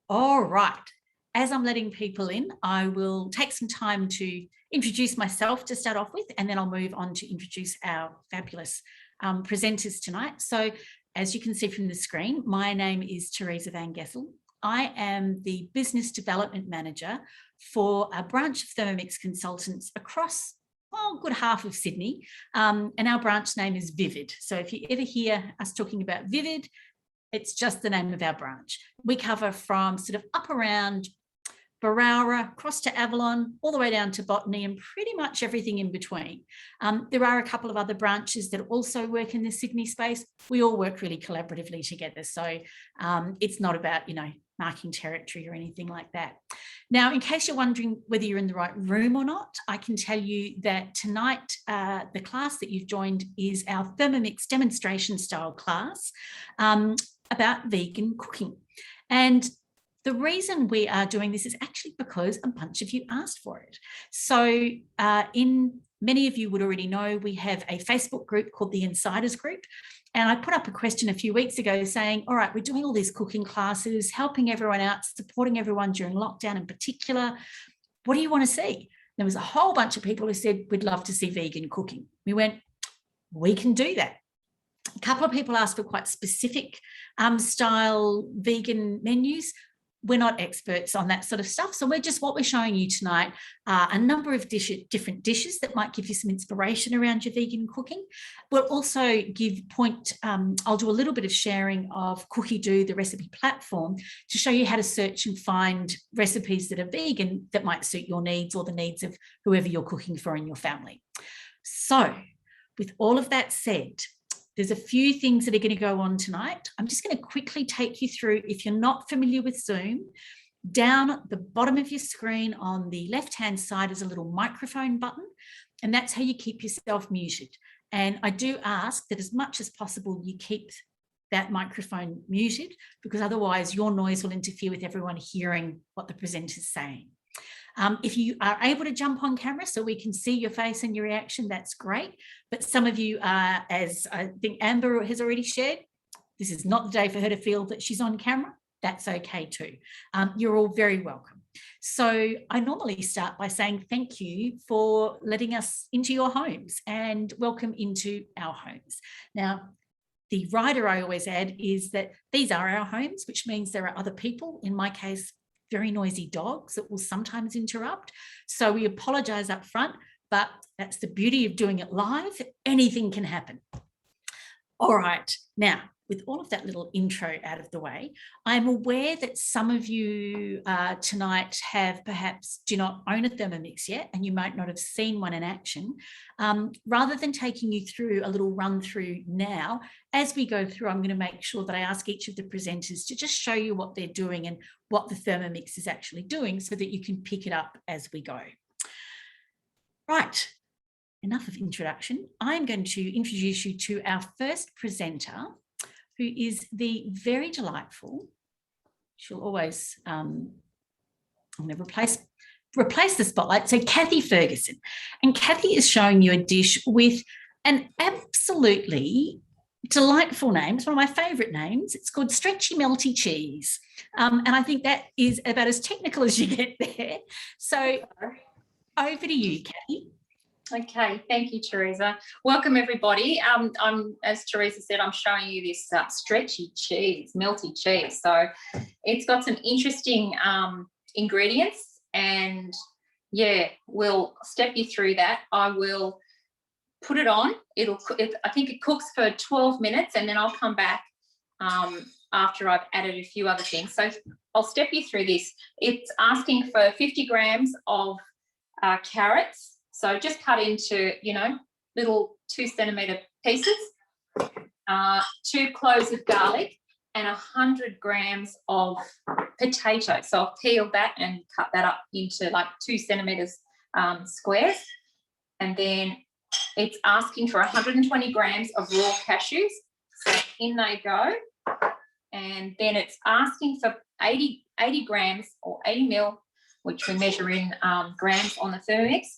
All right. As I'm letting people in, I will take some time to introduce myself to start off with, and then I'll move on to introduce our fabulous presenters tonight. So as you can see from the screen, my name is Teresa Van Gessel. I am the Business Development Manager for a branch of Thermomix consultants across a good half of Sydney, and our branch name is Vivid. So if you ever hear us talking about Vivid, it's just the name of our branch. We cover from sort of up around Barara, across to Avalon, all the way down to Botany, and pretty much everything in between. There are a couple of other branches that also work in the Sydney space. We all work really collaboratively together. So it's not about, marking territory or anything like that. Now, in case you're wondering whether you're in the right room or not, I can tell you that tonight, the class that you've joined is our Thermomix demonstration style class about vegan cooking. And the reason we are doing this is actually because a bunch of you asked for it. So many of you would already know, we have a Facebook group called the Insiders Group. And I put up a question a few weeks ago saying, all right, we're doing all these cooking classes, helping everyone out, supporting everyone during lockdown in particular. What do you want to see? There was a whole bunch of people who said, we'd love to see vegan cooking. We went, we can do that. A couple of people asked for quite specific style vegan menus. We're not experts on that sort of stuff. So what we're showing you tonight are a number of different dishes that might give you some inspiration around your vegan cooking. We'll also I'll do a little bit of sharing of Cookie Do, the recipe platform, to show you how to search and find recipes that are vegan that might suit your needs or the needs of whoever you're cooking for in your family. So with all of that said, there's a few things that are going to go on tonight. I'm just going to quickly take you through, if you're not familiar with Zoom, down at the bottom of your screen on the left-hand side is a little microphone button, and that's how you keep yourself muted. And I do ask that as much as possible, you keep that microphone muted, because otherwise your noise will interfere with everyone hearing what the presenter's saying. If you are able to jump on camera so we can see your face and your reaction, that's great. But some of you are, as I think Amber has already shared, this is not the day for her to feel that she's on camera. That's okay too. You're all very welcome. So I normally start by saying thank you for letting us into your homes and welcome into our homes. Now, the rider I always add is that these are our homes, which means there are other people, in my case, very noisy dogs that will sometimes interrupt. So we apologise up front, but that's the beauty of doing it live. Anything can happen. All right. Now, with all of that little intro out of the way, I'm aware that some of you tonight do not own a Thermomix yet, and you might not have seen one in action. Rather than taking you through a little run through now, as we go through, I'm going to make sure that I ask each of the presenters to just show you what they're doing and what the Thermomix is actually doing so that you can pick it up as we go. Right. Enough of introduction. I'm going to introduce you to our first presenter, who is the very delightful, she'll always, I'm going to replace the spotlight, so Kathy Ferguson. And Kathy is showing you a dish with an absolutely delightful name. It's one of my favourite names. It's called Stretchy Melty Cheese. And I think that is about as technical as you get there. So over to you, Kathy. Okay, thank you, Teresa. Welcome, everybody. As Teresa said, I'm showing you this stretchy cheese, melty cheese. So it's got some interesting ingredients, and yeah, we'll step you through that. I will put it on. I think it cooks for 12 minutes, and then I'll come back after I've added a few other things. So I'll step you through this. It's asking for 50 grams of carrots. So just cut into, little 2 centimetre pieces, 2 cloves of garlic, and 100 grams of potato. So I've peeled that and cut that up into like 2 centimetres squares. And then it's asking for 120 grams of raw cashews. So in they go. And then it's asking for 80 grams or 80 mil, which we measure in grams on the Thermomix.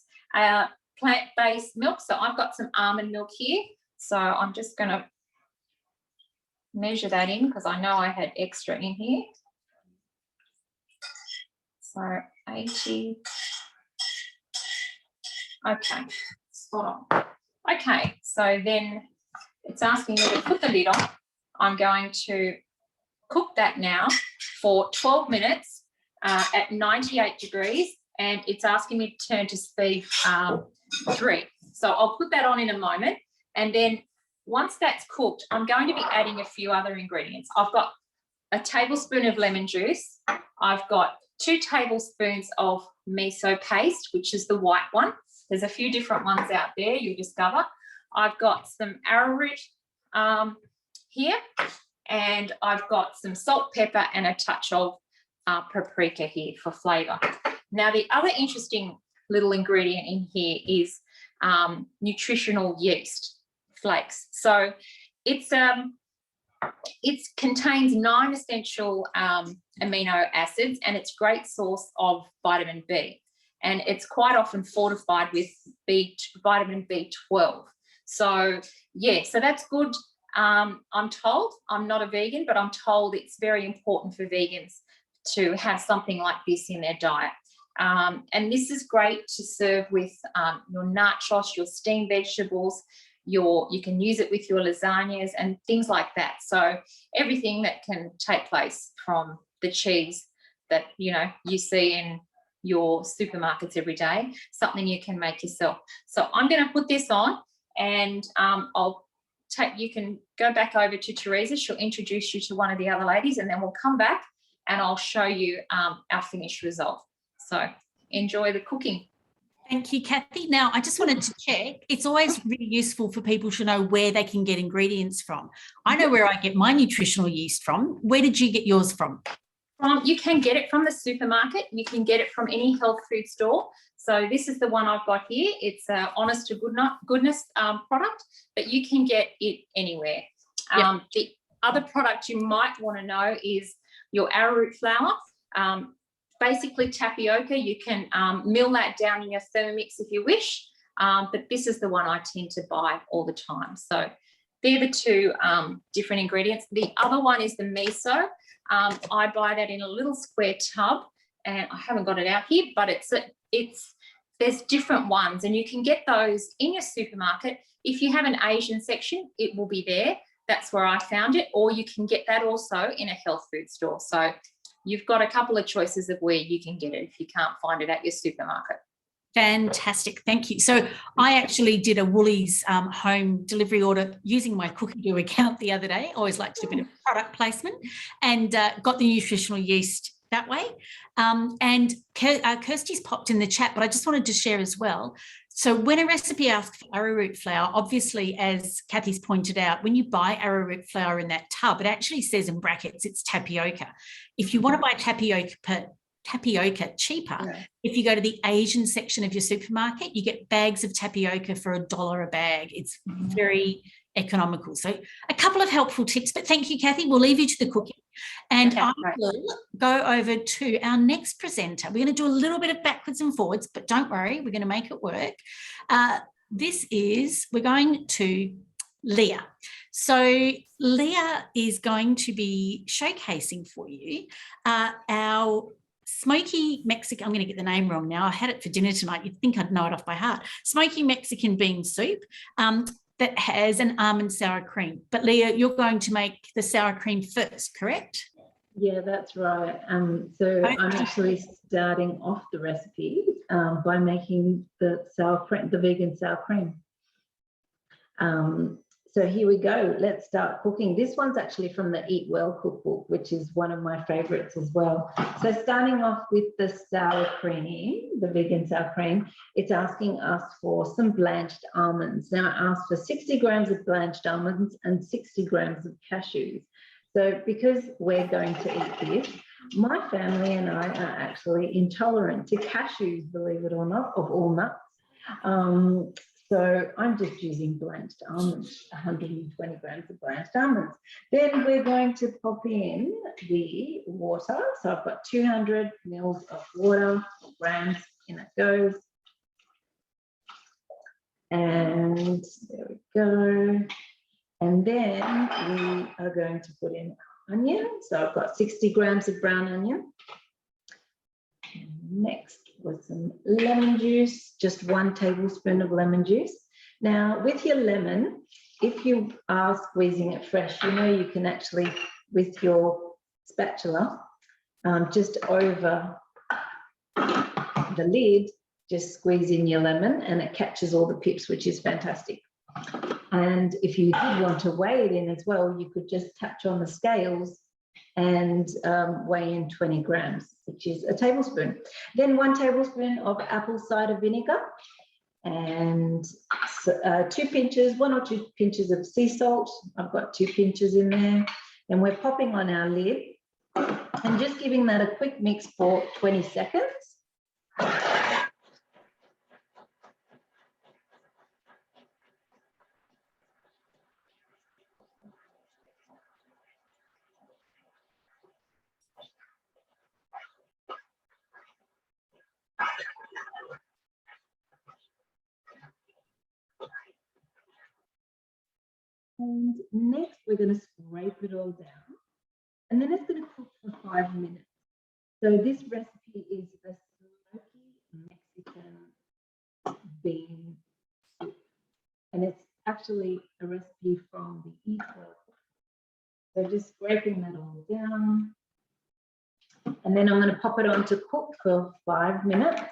Plant-based milk. So I've got some almond milk here. So I'm just going to measure that in because I know I had extra in here. So 80. Okay, spot on. Okay, so then it's asking me to put the lid on. I'm going to cook that now for 12 minutes at 98 degrees, and it's asking me to turn to speed 3. So I'll put that on in a moment, and then once that's cooked, I'm going to be adding a few other ingredients. I've got a tablespoon of lemon juice. I've got 2 tablespoons of miso paste, which is the white one. There's a few different ones out there, you'll discover. I've got some arrowroot here, and I've got some salt, pepper, and a touch of paprika here for flavour. Now, the other interesting little ingredient in here is nutritional yeast flakes. So it contains 9 essential amino acids, and it's a great source of vitamin B. And it's quite often fortified with vitamin B12. So, yeah, so that's good. I'm told, I'm not a vegan, but I'm told it's very important for vegans to have something like this in their diet. And this is great to serve with your nachos, your steamed vegetables, you can use it with your lasagnas and things like that. So everything that can take place from the cheese that, you know, you see in your supermarkets every day, something you can make yourself. So I'm going to put this on, and you can go back over to Teresa. She'll introduce you to one of the other ladies, and then we'll come back and I'll show you our finished result. So enjoy the cooking. Thank you, Kathy. Now, I just wanted to check. It's always really useful for people to know where they can get ingredients from. I know where I get my nutritional yeast from. Where did you get yours from? You can get it from the supermarket. You can get it from any health food store. So this is the one I've got here. It's an honest to goodness product, but you can get it anywhere. Yep. The other product you might want to know is your arrowroot flour. Basically tapioca. You can mill that down in your Thermomix if you wish, but this is the one I tend to buy all the time. So they're the 2 different ingredients. The other one is the miso. I buy that in a little square tub, and I haven't got it out here, but there's different ones, and you can get those in your supermarket. If you have an Asian section, it will be there. That's where I found it, or you can get that also in a health food store. So you've got a couple of choices of where you can get it if you can't find it at your supermarket. Fantastic. Thank you. So I actually did a Woolies home delivery order using my Cookie account the other day. I always like to do a bit of product placement, and got the nutritional yeast that way. And Kirsty's popped in the chat, but I just wanted to share as well. So when a recipe asks for arrowroot flour, obviously, as Kathy's pointed out, when you buy arrowroot flour in that tub, it actually says in brackets it's tapioca. If you want to buy tapioca cheaper, yeah, if you go to the Asian section of your supermarket, you get bags of tapioca for $1 a bag. It's very economical. So a couple of helpful tips, but thank you, Kathy. We'll leave you to the cooking, and I will go over to our next presenter. We're going to do a little bit of backwards and forwards, but don't worry, we're going to make it work. We're going to Leah. So Leah is going to be showcasing for you our Smoky Mexican, I'm going to get the name wrong now. I had it for dinner tonight. You'd think I'd know it off by heart. Smoky Mexican bean soup that has an almond sour cream. But Leah, you're going to make the sour cream first, correct? Yeah, that's right. So okay. I'm actually starting off the recipe by making the vegan sour cream. So here we go. Let's start cooking. This one's actually from the Eat Well cookbook, which is one of my favorites as well. So starting off with the sour cream, the vegan sour cream, it's asking us for some blanched almonds. Now I asked for 60 grams of blanched almonds and 60 grams of cashews. So because we're going to eat this, my family and I are actually intolerant to cashews, believe it or not, of all nuts. So I'm just using blanched almonds, 120 grams of blanched almonds. Then we're going to pop in the water. So I've got 200 mils of water, grams, in it goes. And there we go. And then we are going to put in onion. So I've got 60 grams of brown onion. Next was some lemon juice, just 1 tablespoon of lemon juice. Now, with your lemon, if you are squeezing it fresh, you know you can actually, with your spatula, just over the lid, just squeeze in your lemon and it catches all the pips, which is fantastic. And if you did want to weigh it in as well, you could just touch on the scales and weigh in 20 grams, which is a tablespoon. Then 1 tablespoon of apple cider vinegar and 2 pinches, 1 or 2 pinches of sea salt. I've got 2 pinches in there. And we're popping on our lid and just giving that a quick mix for 20 seconds. And next, we're going to scrape it all down. And then it's going to cook for 5 minutes. So this recipe is a Smoky Mexican bean soup. And it's actually a recipe from the Eat Well. So just scraping that all down. And then I'm going to pop it on to cook for 5 minutes.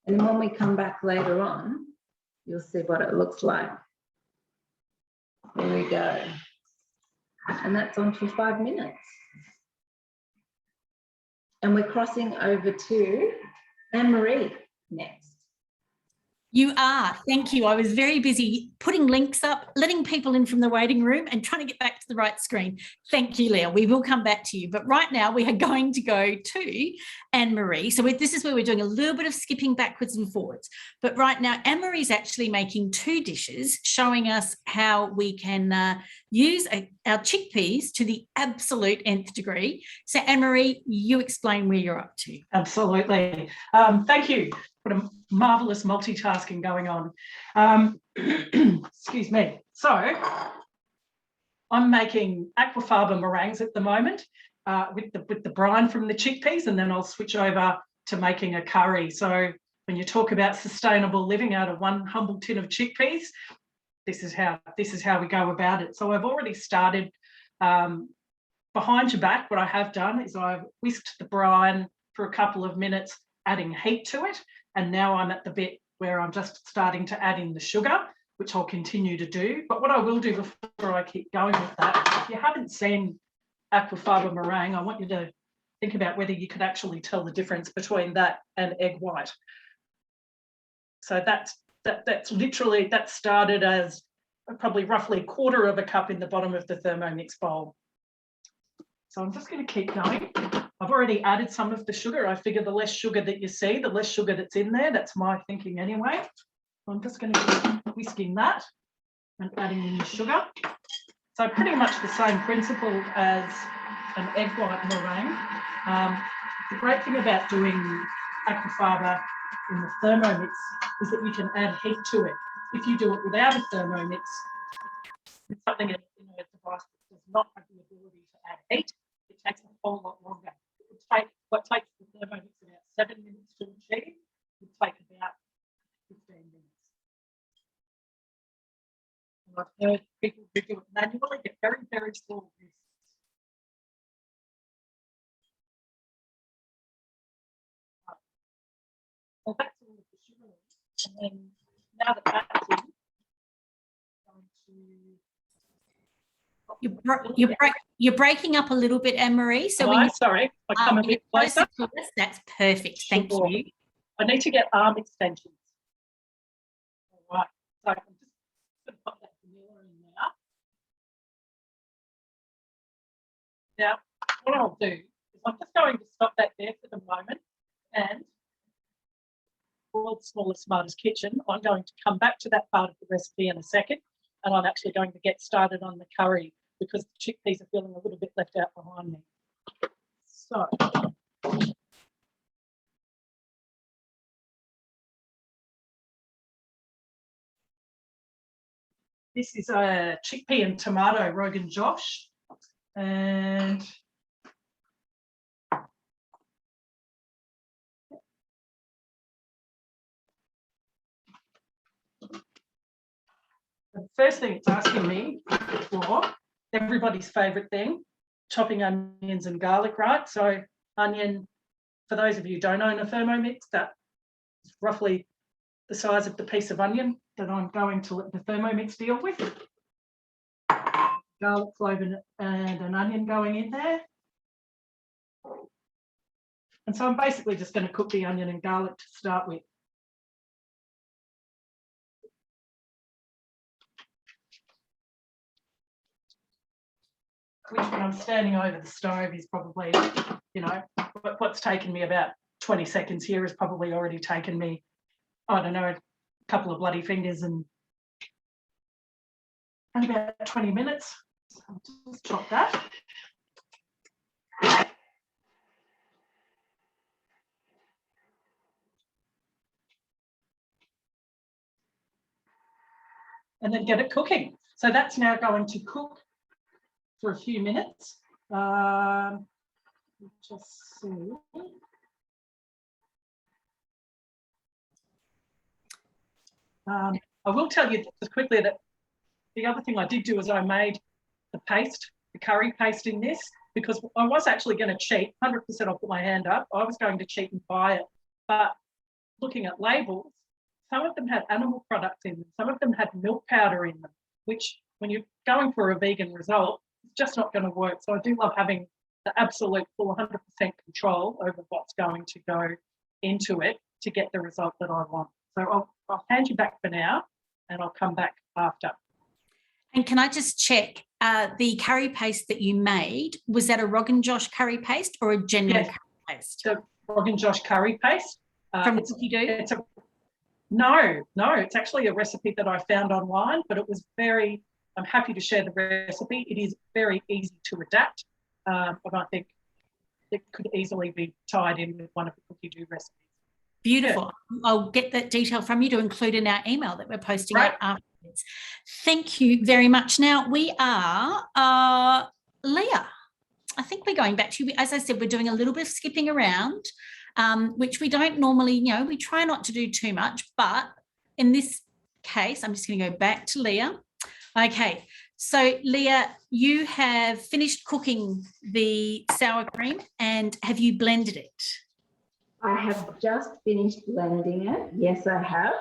And then when we come back later on, you'll see what it looks like. There we go. And that's on for 5 minutes. And we're crossing over to Anne-Marie next. You are. Thank you. I was very busy putting links up, letting people in from the waiting room and trying to get back to the right screen. Thank you, Leah. We will come back to you. But right now we are going to go to Anne-Marie. So this is where we're doing a little bit of skipping backwards and forwards. But right now Anne-Marie's actually making 2 dishes, showing us how we can use our chickpeas to the absolute nth degree. So Anne-Marie, you explain where you're up to. Absolutely. Thank you. What a marvellous multitasking going on. Excuse me. So I'm making Aquafaba meringues at the moment with the brine from the chickpeas, and then I'll switch over to making a curry. So when you talk about sustainable living out of 1 humble tin of chickpeas, this is how we go about it. So I've already started behind your back. What I have done is I've whisked the brine for a couple of minutes, adding heat to it. And now I'm at the bit where I'm just starting to add in the sugar, which I'll continue to do. But what I will do before I keep going with that, if you haven't seen Aquafaba meringue, I want you to think about whether you could actually tell the difference between that and egg white. So that's literally, that started as probably roughly 1/4 of a cup in the bottom of the Thermomix bowl. So I'm just going to keep going. I've already added some of the sugar. I figure the less sugar that you see, the less sugar that's in there. That's my thinking anyway. So I'm just going to keep whisking that and adding in the sugar. So pretty much the same principle as an egg white meringue. The great thing about doing Aquafaba in the Thermomix is that you can add heat to it. If you do it without a Thermomix, it's something that, a device that does not have the ability to add heat. It takes a whole lot longer. What takes the Thermomix about 7 minutes to achieve would take about 15 minutes. And I've heard people who do it manually get very, very sore wrists. Well, that's all of the sugar. And then now that that's in, I'm going to... You're breaking up a little bit, Anne-Marie. So sorry, I come a bit closer. That's perfect. Thank you. I need to get arm extensions. All right. So I'm just going to put that vanilla in now. Now, what I'll do is I'm just going to stop that there for the moment, and world's smallest, smartest kitchen, I'm going to come back to that part of the recipe in a second, and I'm actually going to get started on the curry, because the chickpeas are feeling a little bit left out behind me. So, this is a chickpea and tomato Rogan Josh, and The first thing it's asking me for, everybody's favourite thing, chopping onions and garlic, right? So onion, for those of you who don't own a Thermomix, that's roughly the size of the piece of onion that I'm going to let the Thermomix deal with. Garlic clove and an onion going in there. And so I'm basically just going to cook the onion and garlic to start with. Which, when I'm standing over the stove, is probably, you know, what's taken me about 20 seconds here has probably already taken me, I don't know, a couple of bloody fingers and about 20 minutes. So I'll just chop that. And then get it cooking. So that's now going to cook for a few minutes. Just see. I will tell you just quickly that the other thing I did do is I made the paste, the curry paste in this, because I was actually going to cheat, 100% I'll put my hand up, I was going to cheat and buy it. But looking at labels, some of them had animal products in them, some of them had milk powder in them, which when you're going for a vegan result, it's just not going to work. So I do love having the absolute full 100% control over what's going to go into it to get the result that I want. So I'll hand you back for now and I'll come back after. And can I just check, the curry paste that you made, was that a Rogan Josh curry paste or a general curry paste? The Rogan Josh curry paste. From what you do? No, it's actually a recipe that I found online, but it was I'm happy to share the recipe. It is very easy to adapt, but I think it could easily be tied in with one of the cookie do recipes. Beautiful. Yeah. I'll get that detail from you to include in our email that we're posting out afterwards. Thank you very much. Now we are, Leah, I think we're going back to you. As I said, we're doing a little bit of skipping around, which we don't normally, we try not to do too much, but in this case, I'm just going to go back to Leah. Okay, so Leah, you have finished cooking the sour cream and have you blended it? I have just finished blending it. Yes, I have.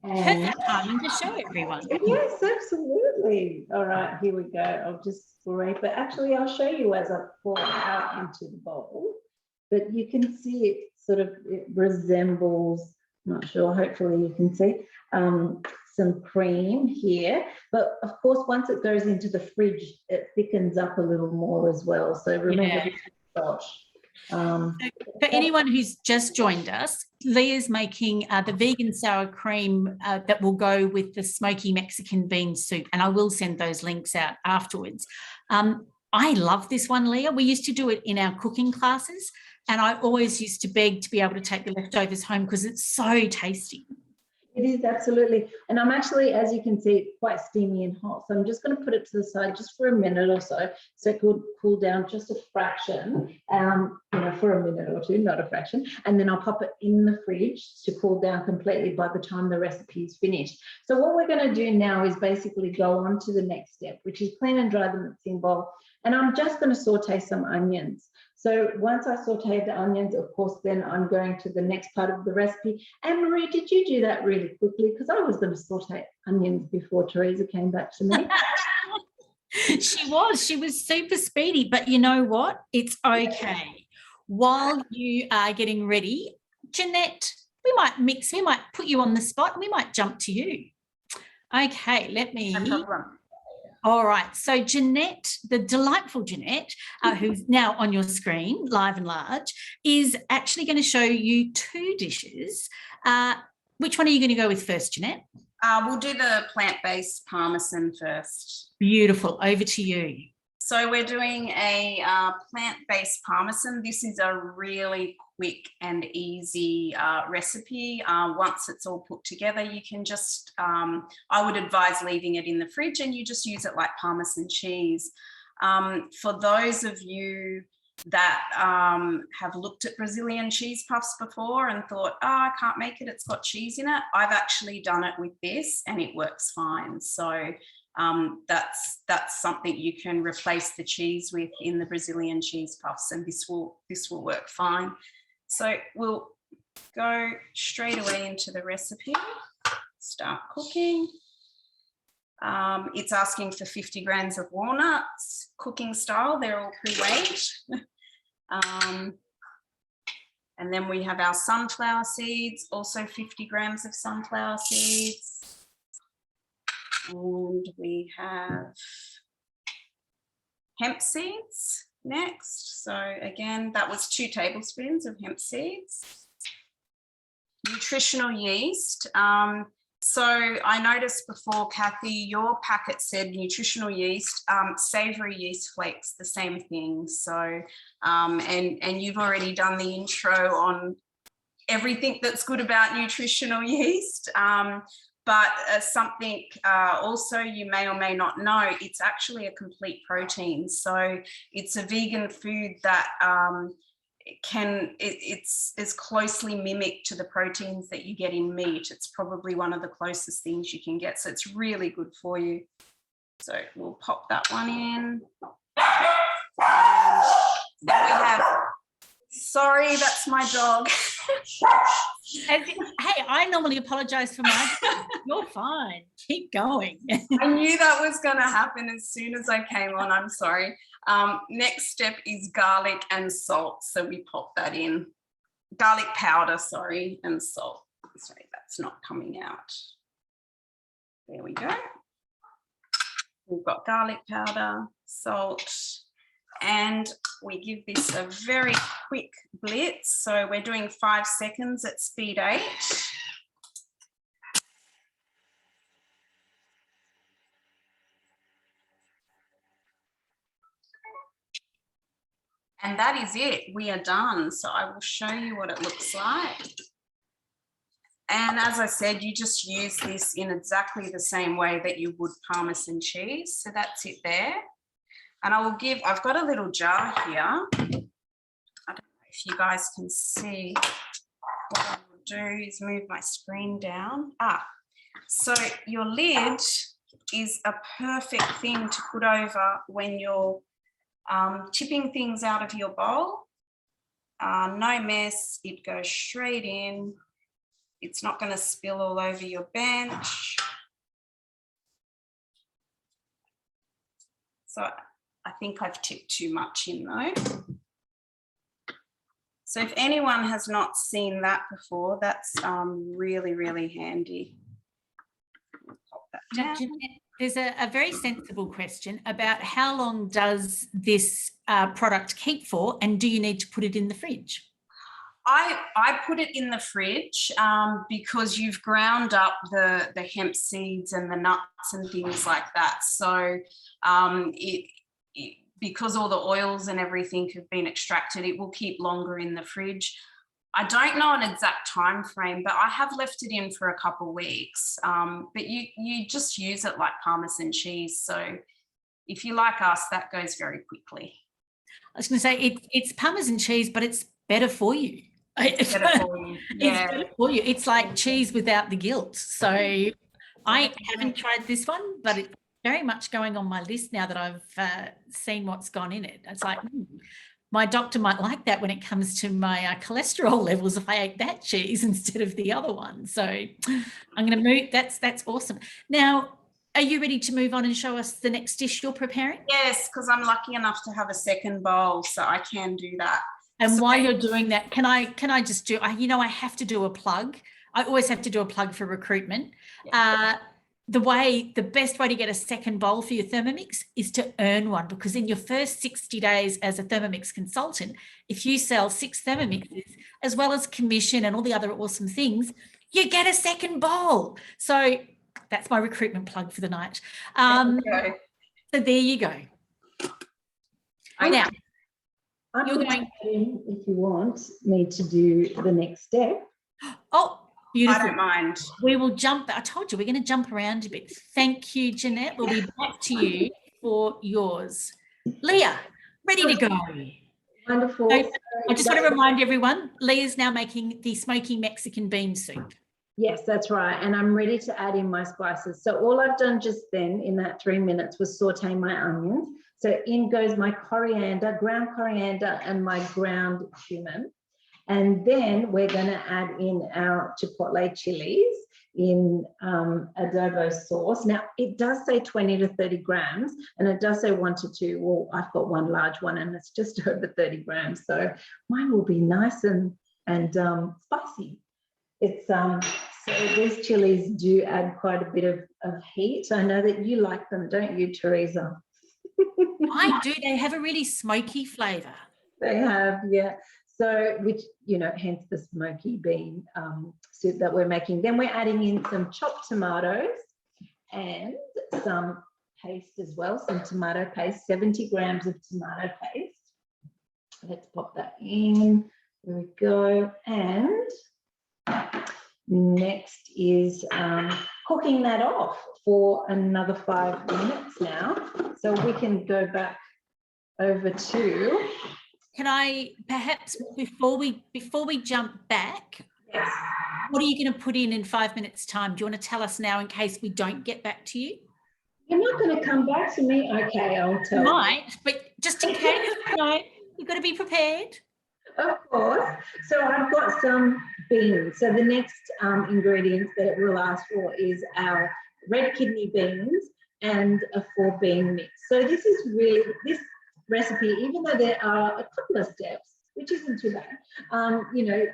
And time to show everyone. Yes, absolutely. All right, here we go. I'll just scrape it. Actually, I'll show you as I pour it out into the bowl. But you can see it it resembles, not sure, hopefully you can see, some cream here. But of course, once it goes into the fridge, it thickens up a little more as well. So remember, for anyone who's just joined us, Leah's making the vegan sour cream that will go with the Smoky Mexican bean soup, and I will send those links out afterwards. I love this one, Leah. We used to do it in our cooking classes, and I always used to beg to be able to take the leftovers home because it's so tasty. It is, absolutely. And I'm actually, as you can see, quite steamy and hot. So I'm just going to put it to the side just for a minute or so it could cool down just a fraction, for a minute or two, not a fraction. And then I'll pop it in the fridge to cool down completely by the time the recipe is finished. So what we're going to do now is basically go on to the next step, which is clean and dry the mixing bowl. And I'm just going to saute some onions. So once I sauteed the onions, of course, then I'm going to the next part of the recipe. And Marie, did you do that really quickly? Because I was going to saute onions before Teresa came back to me. She was super speedy, but you know what? It's okay. While you are getting ready, Jeanette, we might put you on the spot. We might jump to you. Okay, let me. No problem. All right, so Jeanette, the delightful Jeanette, who's now on your screen, live and large, is actually going to show you two dishes. Which one are you going to go with first, Jeanette? We'll do the plant-based parmesan first. Beautiful, over to you. So we're doing a plant-based parmesan. This is a really quick and easy recipe. Once it's all put together, you can just, I would advise leaving it in the fridge and you just use it like parmesan cheese. For those of you that have looked at Brazilian cheese puffs before and thought, oh, I can't make it, it's got cheese in it. I've actually done it with this and it works fine. So that's something you can replace the cheese with in the Brazilian cheese puffs, and this will work fine. So we'll go straight away into the recipe, start cooking. It's asking for 50 grams of walnuts, cooking style, they're all pre-weighed. And then we have our sunflower seeds, also 50 grams of sunflower seeds. And we have hemp seeds next. So again, that was 2 tablespoons of hemp seeds. Nutritional yeast. So I noticed before, Kathy, your packet said nutritional yeast, savoury yeast flakes, the same thing. So, and you've already done the intro on everything that's good about nutritional yeast. But something also you may or may not know, it's actually a complete protein. So it's a vegan food that it's as closely mimicked to the proteins that you get in meat. It's probably one of the closest things you can get. So it's really good for you. So we'll pop that one in. And then we have, sorry, that's my dog. Hey, I normally apologise for my dog. You're fine. Keep going. I knew that was going to happen as soon as I came on. I'm sorry. Next step is garlic and salt. So we pop that in. Garlic powder, sorry, and salt. Sorry, that's not coming out. There we go. We've got garlic powder, salt, and we give this a very quick blitz. So we're doing 5 seconds at speed 8. And that is it, we are done. So I will show you what it looks like. And as I said, you just use this in exactly the same way that you would Parmesan cheese. So that's it there. And I will give, I've got a little jar here. I don't know if you guys can see. What I will do is move my screen down. So your lid is a perfect thing to put over when you're tipping things out of your bowl. No mess, it goes straight in. It's not going to spill all over your bench. So I think I've tipped too much in though. So if anyone has not seen that before, that's really, really handy. Pop that down. Jeanette, there's a very sensible question about how long does this product keep for, and do you need to put it in the fridge? I put it in the fridge because you've ground up the hemp seeds and the nuts and things like that. So because all the oils and everything have been extracted, it will keep longer in the fridge. I don't know an exact time frame, but I have left it in for a couple of weeks. But you just use it like Parmesan cheese. So if you like us, that goes very quickly. I was going to say it's Parmesan cheese, but it's better for you. It's better for you. Yeah. It's better for you. It's like cheese without the guilt. So I haven't tried this one, but it's very much going on my list now that I've seen what's gone in it. It's like, my doctor might like that when it comes to my cholesterol levels if I ate that cheese instead of the other one. So I'm going to move. That's awesome. Now, are you ready to move on and show us the next dish you're preparing? Yes, because I'm lucky enough to have a second bowl, so I can do that. And so while you're doing that, can I just do, I have to do a plug. I always have to do a plug for recruitment. Yeah. The best way to get a second bowl for your Thermomix is to earn one, because in your first 60 days as a Thermomix consultant, if you sell 6 Thermomixes, as well as commission and all the other awesome things, you get a second bowl. So that's my recruitment plug for the night. So there you go. Now, you're going in if you want me to do the next step. Oh, beautiful. I don't mind. We will jump. I told you we're going to jump around a bit. Thank you, Jeanette. We'll be back to you for yours. Leah, ready to go. Wonderful. So I just want to remind everyone, Leah's now making the smoky Mexican bean soup. Yes, that's right. And I'm ready to add in my spices. So all I've done just then in that 3 minutes was saute my onions. So in goes my coriander, ground coriander, and my ground cumin. And then we're going to add in our chipotle chilies in adobo sauce. Now, it does say 20 to 30 grams, and it does say 1 to 2. Well, I've got one large one, and it's just over 30 grams. So mine will be nice and spicy. It's so these chilies do add quite a bit of heat. I know that you like them, don't you, Teresa? I do. They have a really smoky flavour. They have, yeah. So, which, you know, hence the smoky bean soup that we're making. Then we're adding in some chopped tomatoes and some paste as well, some tomato paste, 70 grams of tomato paste. Let's pop that in. There we go. And next is cooking that off for another 5 minutes now. So we can go back over to... Can I perhaps, before we jump back, Yes. what are you going to put in 5 minutes' time? Do you want to tell us now in case we don't get back to you? You're not going to come back to me? Okay, I'll tell you. Might, but just in case, you've got to be prepared. Of course. So I've got some beans. So the next ingredients that it will ask for is our red kidney beans and a 4-bean mix. So this is really, this recipe, even though there are a couple of steps, which isn't too bad, you know,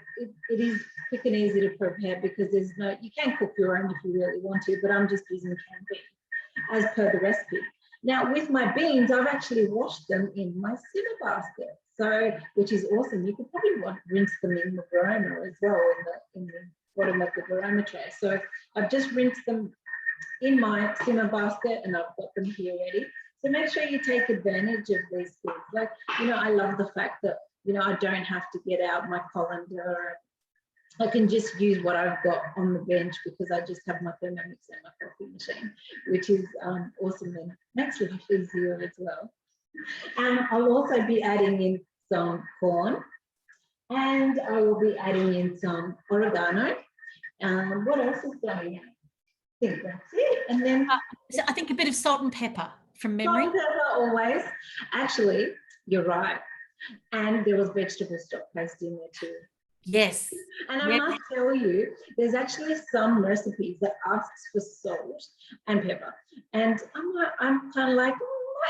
it is quick and easy to prepare because there's no, you can cook your own if you really want to, but I'm just using canned beans as per the recipe. Now with my beans, I've actually washed them in my simmer basket. So, which is awesome. You could probably rinse them in the Verona as well, in the bottom of the Verona tray. So I've just rinsed them in my simmer basket and I've got them here ready. So make sure you take advantage of these things. Like, you know, I love the fact that, you know, I don't have to get out my colander. I can just use what I've got on the bench because I just have my Thermomix and my coffee machine, which is awesome and makes life easier as well. I'll also be adding in some corn and I will be adding in some oregano. What else is going on? I think that's it. And then So I think a bit of salt and pepper from memory. salt and pepper always. Actually, you're right. And there was vegetable stock placed in there too. Yes. And I must tell you, there's actually some recipes that asks for salt and pepper. And I'm kind of like,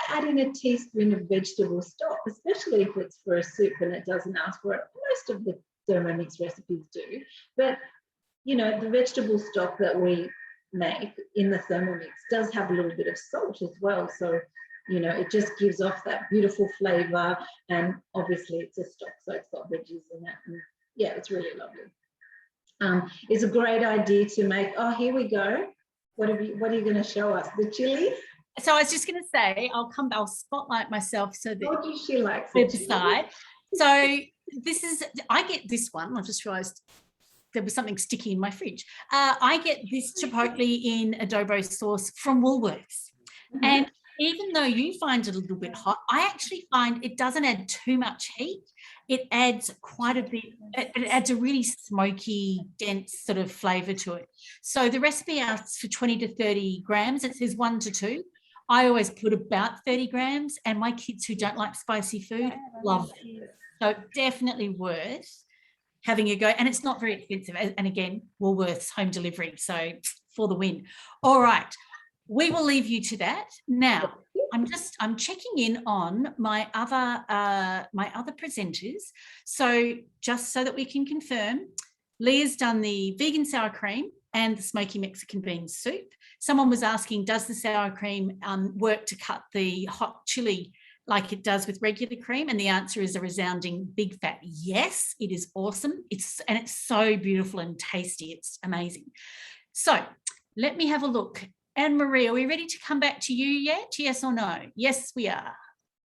I add in a teaspoon of vegetable stock, especially if it's for a soup and it doesn't ask for it. Most of the Thermomix recipes do. But, you know, the vegetable stock that we make in the Thermomix does have a little bit of salt as well. So, you know, it just gives off that beautiful flavour. And obviously it's a stock, so it's got veggies in it. And yeah, it's really lovely. It's a great idea to make. Oh, here we go. What are you going to show us? The chili? So I was just going to say, I'll spotlight myself so that What do she like? we decide. So this is, I get this one. I just realised there was something sticky in my fridge. I get this chipotle in adobo sauce from Woolworths. Mm-hmm. And even though you find it a little bit hot, I actually find it doesn't add too much heat. It adds quite a bit, it adds a really smoky, dense sort of flavour to it. So the recipe asks for 20 to 30 grams. It says 1 to 2. I always put about 30 grams, and my kids who don't like spicy food love it. So definitely worth having a go. And it's not very expensive. And again, Woolworths home delivery. So for the win. All right. We will leave you to that. Now, I'm checking in on my other presenters. So just so that we can confirm, Leah's done the vegan sour cream and the smoky Mexican bean soup. Someone was asking, does the sour cream work to cut the hot chili like it does with regular cream? And the answer is a resounding big fat yes. It is awesome. It's so beautiful and tasty. It's amazing. So let me have a look. Anne-Marie, are we ready to come back to you yet? Yes or no? Yes, we are.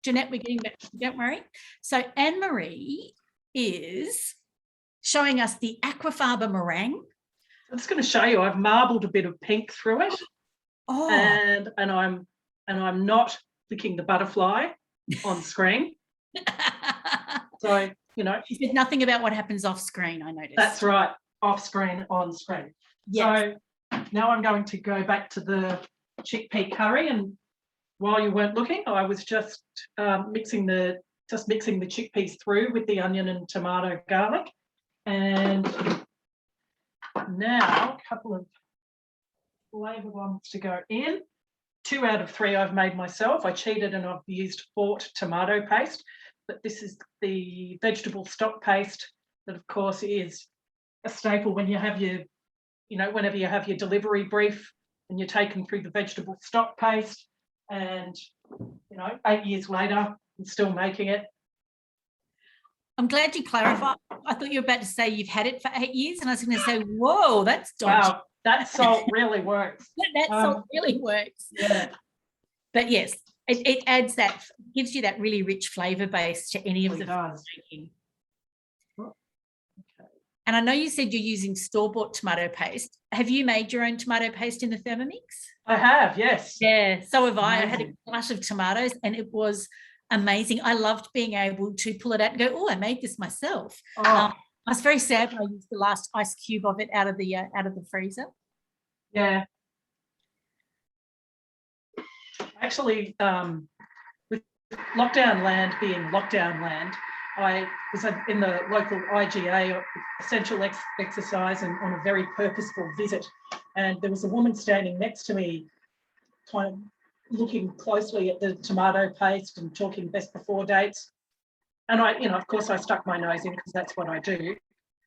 Jeanette, we're getting back to you, don't worry. So Anne-Marie is showing us the Aquafaba meringue. I'm just going to show you, I've marbled a bit of pink through it. Oh. And I'm not flicking the butterfly on screen. So, you know. She said nothing about what happens off screen, I noticed. That's right, off screen, on screen. Yes. So now I'm going to go back to the chickpea curry, and while you weren't looking, I was just mixing the chickpeas through with the onion and tomato garlic. And now a couple of flavour ones to go in. 2 out of 3 I've made myself. I cheated and I've used Fort tomato paste, but this is the vegetable stock paste that, of course, is a staple when you have your, whenever you have your delivery brief and you're taken through the vegetable stock paste. And, 8 years later, I'm still making it. I'm glad you clarified. I thought you were about to say you've had it for 8 years, and I was going to say, whoa, that's dodgy. Wow, that salt really works. That salt really works. Yeah. But yes, it adds that, gives you that really rich flavour base to any of the does. making. Okay. And I know you said you're using store-bought tomato paste. Have you made your own tomato paste in the Thermomix? I have, yes. Yeah, so have I. I had a Amazing. flush of tomatoes and it was amazing. I loved being able to pull it out and go, oh, I made this myself. Oh, I was very sad when I used the last ice cube of it out of the freezer. yeah. Actually, with lockdown land being lockdown land, I was in the local IGA, Essential Exercise, and on a very purposeful visit. And there was a woman standing next to me, kind of looking closely at the tomato paste and talking best before dates. And I, of course, I stuck my nose in because that's what I do.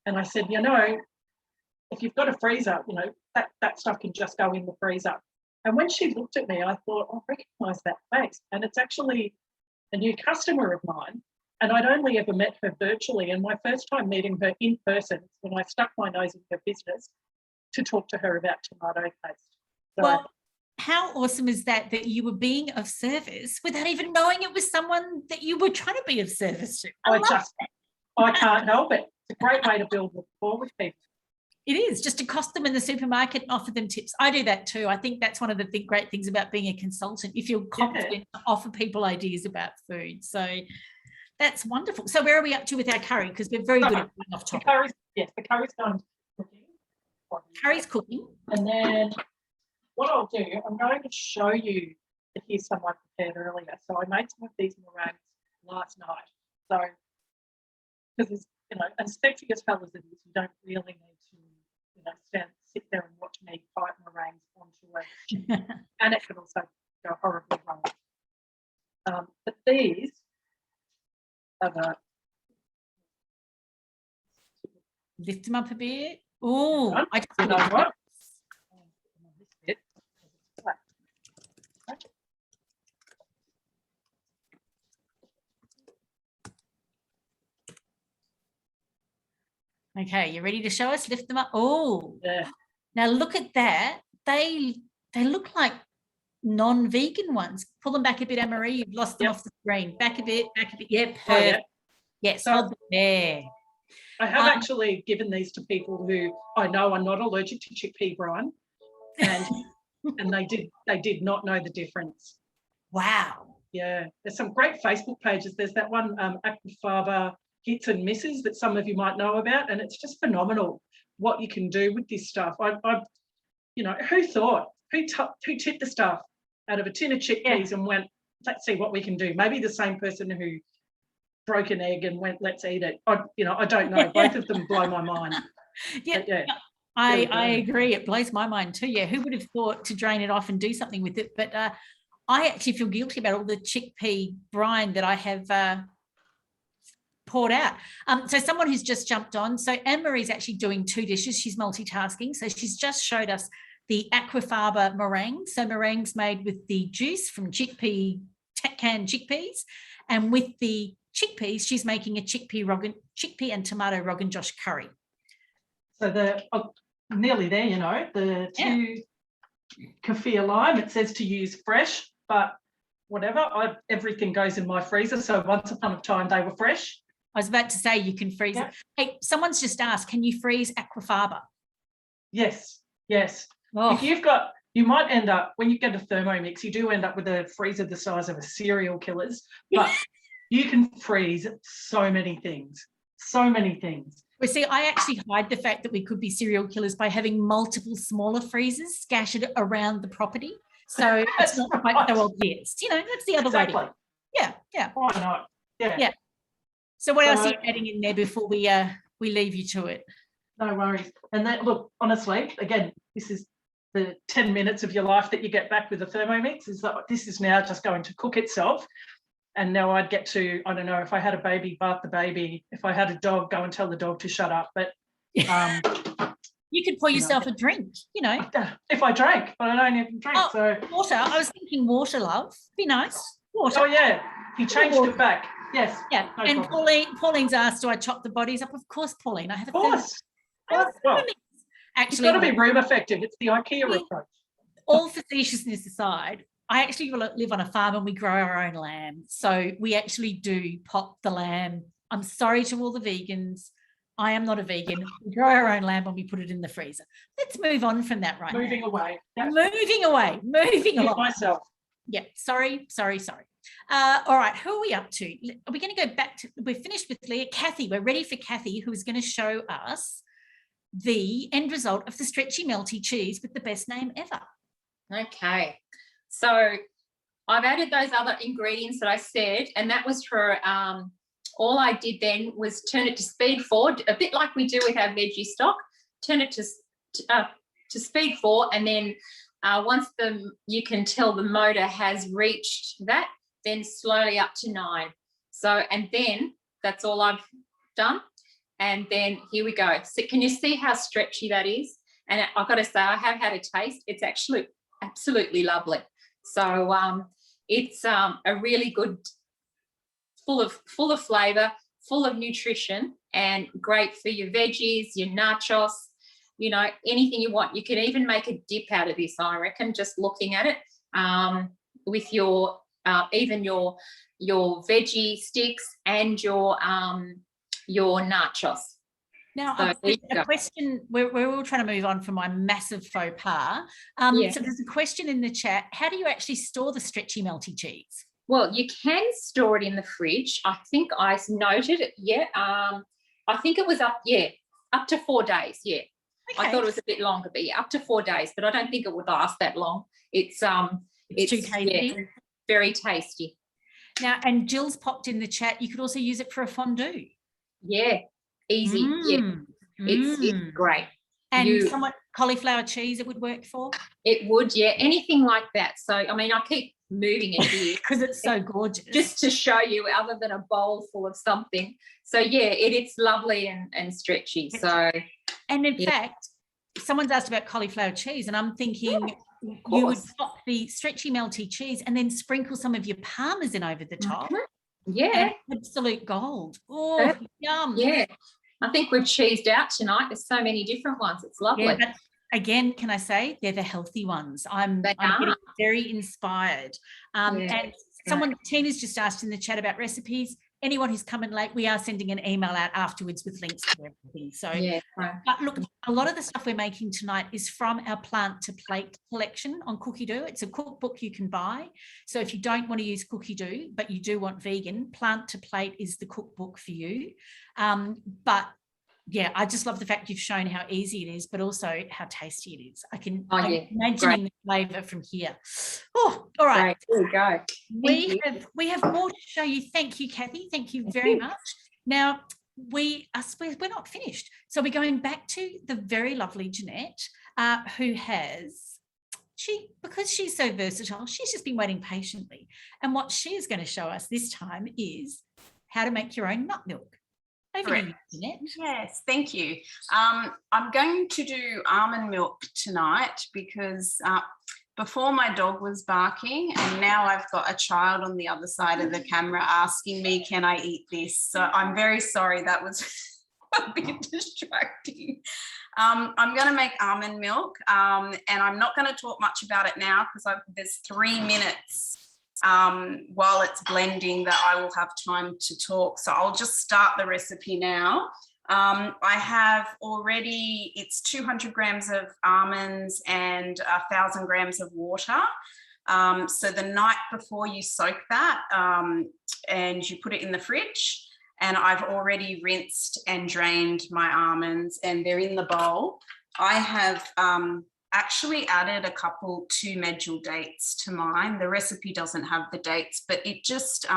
And I said, if you've got a freezer, that stuff can just go in the freezer. And when she looked at me, I thought, I recognise that face. And it's actually a new customer of mine. And I'd only ever met her virtually. And my first time meeting her in person when I stuck my nose in her business to talk to her about tomato paste. So, well, how awesome is that you were being of service without even knowing it was someone that you were trying to be of service to? I can't help it. It's a great way to build rapport with people. It is, just to accost them in the supermarket and offer them tips. I do that too. I think that's one of the great things about being a consultant. You feel confident to offer people ideas about food. So that's wonderful. So where are we up to with our curry? Because we're very good at going off topic. The curry's done cooking. Curry's cooking. And then what I'll do, I'm going to show you the here's some I prepared earlier. So I made some of these meringues last night. So, because and sexy as hell as it is, you don't really need to, sit there and watch me type meringues onto it. And it can also go horribly wrong. But these are the... Lift them up a bit. Oh, I just know what? Okay, you ready to show us? Lift them up. Oh, Yeah. Now look at that. They look like non-vegan ones. Pull them back a bit, Anne-Marie. You've lost them off the screen. Back a bit, back a bit. Yep. Oh, yeah. Yes, So, hold them there. I have actually given these to people who I know are not allergic to chickpea brine, and and they did not know the difference. Wow. Yeah, there's some great Facebook pages. There's that one Aquafaba hits and misses that some of you might know about, and it's just phenomenal what you can do with this stuff. Who thought? Who tipped the stuff out of a tin of chickpeas and went, let's see what we can do? Maybe the same person who broke an egg and went, let's eat it. I don't know. Both of them blow my mind. Yeah. I agree. It blows my mind too. Yeah, who would have thought to drain it off and do something with it? But I actually feel guilty about all the chickpea brine that I have poured out. So someone who's just jumped on. So Anne-Marie's actually doing 2 dishes. She's multitasking. So she's just showed us the Aquafaba meringue. So meringues made with the juice from canned chickpeas, and with the chickpeas, she's making a chickpea and tomato Rogan Josh curry. So nearly there, the 2 kaffir lime, it says to use fresh, but whatever, everything goes in my freezer. So once upon a time they were fresh. I was about to say you can freeze it. Hey, someone's just asked, can you freeze Aquafaba? Yes. Oh. If you might end up, when you get a Thermomix, you do end up with a freezer the size of a serial killer's, but You can freeze so many things. So many things. Well, see, I actually hide the fact that we could be serial killers by having multiple smaller freezers scattered around the property. So it's not quite so obvious. You know, that's the other way. Exactly. Yeah. Why not? Yeah. So what else are you adding in there before we leave you to it? No worries. And that, look, honestly, again, this is the 10 minutes of your life that you get back with the Thermomix. Is that this is now just going to cook itself. And now I'd get to, I don't know, if I had a baby, bath the baby. If I had a dog, go and tell the dog to shut up. But you could pour yourself a drink, you know. If I drank, but I don't even drink. Oh, so water. I was thinking water, love. Be nice. Water. Oh yeah, he changed it back. Yes. Yeah. No and problem. Pauline's asked, do I chop the bodies up? Of course, Pauline. I have a course. Well, It's got to be room effective. It's the IKEA approach. All facetiousness aside, I actually live on a farm and we grow our own lamb. So we actually do pop the lamb. I'm sorry to all the vegans. I am not a vegan. We grow our own lamb and we put it in the freezer. Let's move on from that right Moving now. away. Moving along. Myself. Yeah, sorry. All right, who are we up to? Are we going to go back to, we're finished with Leah. Kathy, we're ready for Kathy, who's going to show us the end result of the stretchy melty cheese with the best name ever. Okay, so I've added those other ingredients that I said, and that was for, all I did then was turn it to speed 4, a bit like we do with our veggie stock, turn it to speed 4, and then once you can tell the motor has reached that, then slowly up to 9. So, and then that's all I've done. And then here we go. So can you see how stretchy that is? And I've got to say, I have had a taste. It's actually absolutely lovely. So it's a really good, full of flavour, full of nutrition, and great for your veggies, your nachos, you know, anything you want. You can even make a dip out of this, I reckon, just looking at it, with your even your veggie sticks and your nachos. Now, So a question, we're all trying to move on from my massive faux pas. So there's a question in the chat. How do you actually store the stretchy melty cheese? Well, you can store it in the fridge. I think I noted it. Yeah. I think it was up to 4 days. Yeah. Okay. I thought it was a bit longer, but yeah, up to 4 days. But I don't think it would last that long. It's too tasty. Yeah, very tasty. Now, and Jill's popped in the chat. You could also use it for a fondue. Yeah, easy. Yeah, it's great. And somewhat cauliflower cheese, it would work for. It would, yeah, anything like that. So I mean, I keep moving it here because it's so gorgeous. Just to show you, other than a bowl full of something. So yeah, it's lovely and stretchy. So, and in fact, someone's asked about cauliflower cheese, and I'm thinking you would pop the stretchy melty cheese and then sprinkle some of your parmesan over the top. Yeah, absolute gold. Oh, yum. Yeah, I think we've cheesed out tonight. There's so many different ones. It's lovely. Yeah, but again, can I say they're the healthy ones? I'm getting very inspired. And Tina's just asked in the chat about recipes. Anyone who's coming late, we are sending an email out afterwards with links to everything. So, but look, a lot of the stuff we're making tonight is from our Plant to Plate collection on Cookie Doo. It's a cookbook you can buy. So if you don't want to use Cookie Doo, but you do want vegan, Plant to Plate is the cookbook for you. But yeah, I just love the fact you've shown how easy it is, but also how tasty it is. I'm imagining the flavour from here. Oh, all right. There we go. We have more to show you. Thank you, Kathy. Thank you very much. Now, we're not finished. So we're going back to the very lovely Jeanette, who because she's so versatile, she's just been waiting patiently. And what she is going to show us this time is how to make your own nut milk. Over to you, Jeanette. Yes, thank you. I'm going to do almond milk tonight because before my dog was barking, and now I've got a child on the other side of the camera asking me, can I eat this? So I'm very sorry, that was a bit distracting. I'm going to make almond milk, and I'm not going to talk much about it now because there's 3 minutes while it's blending that I will have time to talk. So I'll just start the recipe now. I have already, it's 200 grams of almonds and 1,000 grams of water. So the night before you soak that and you put it in the fridge, and I've already rinsed and drained my almonds and they're in the bowl. I have actually added a couple 2 medjool dates to mine. The recipe doesn't have the dates, but it just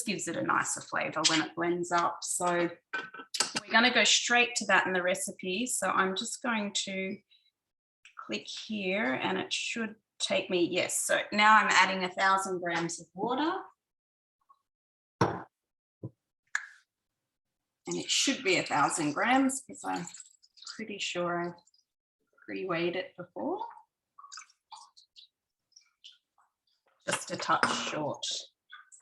gives it a nicer flavor when it blends up. So we're going to go straight to that in the recipe. So I'm just going to click here and it should take me, yes. So now I'm adding 1,000 grams of water. And it should be 1,000 grams because I'm pretty sure I pre-weighed it before. Just a touch short.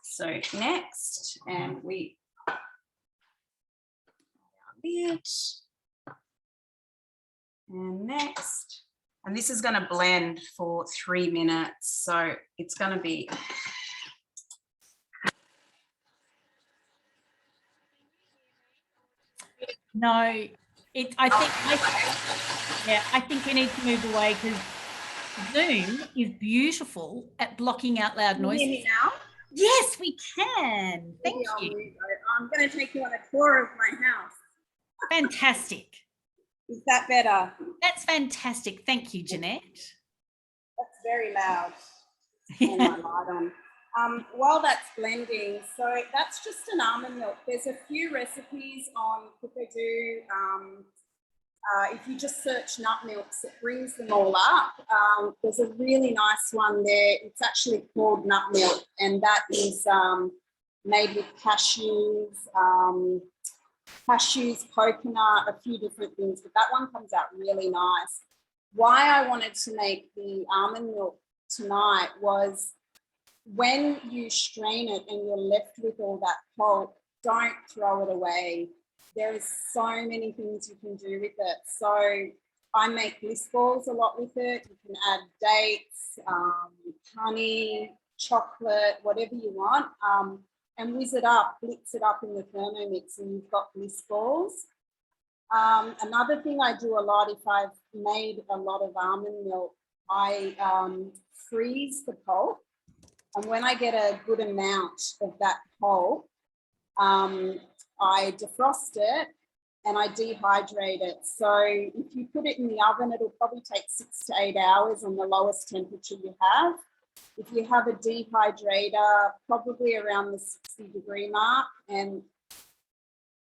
So next, and we and next, and this is going to blend for 3 minutes. So it's going to be No, I think we need to move away because Zoom is beautiful at blocking out loud Can you hear noises. me now? Yes, we can. Thank Maybe I'll you. move over. I'm going to take you on a tour of my house. Fantastic. Is that better? That's fantastic. Thank you, Jeanette. That's very loud. Turn my light on. While that's blending, so that's just an almond milk. There's a few recipes on Cookadoo. If you just search nut milks, it brings them all up. There's a really nice one there. It's actually called nut milk, and that is made with cashews, coconut, a few different things, but that one comes out really nice. Why I wanted to make the almond milk tonight was when you strain it and you're left with all that pulp, don't throw it away. There is so many things you can do with it. So I make bliss balls a lot with it. You can add dates, honey, chocolate, whatever you want, and whiz it up, blitz it up in the Thermomix, and you've got bliss balls. Another thing I do a lot, if I've made a lot of almond milk, I freeze the pulp. And when I get a good amount of that pulp, I defrost it and I dehydrate it. So if you put it in the oven, it'll probably take 6 to 8 hours on the lowest temperature you have. If you have a dehydrator, probably around the 60-degree mark, and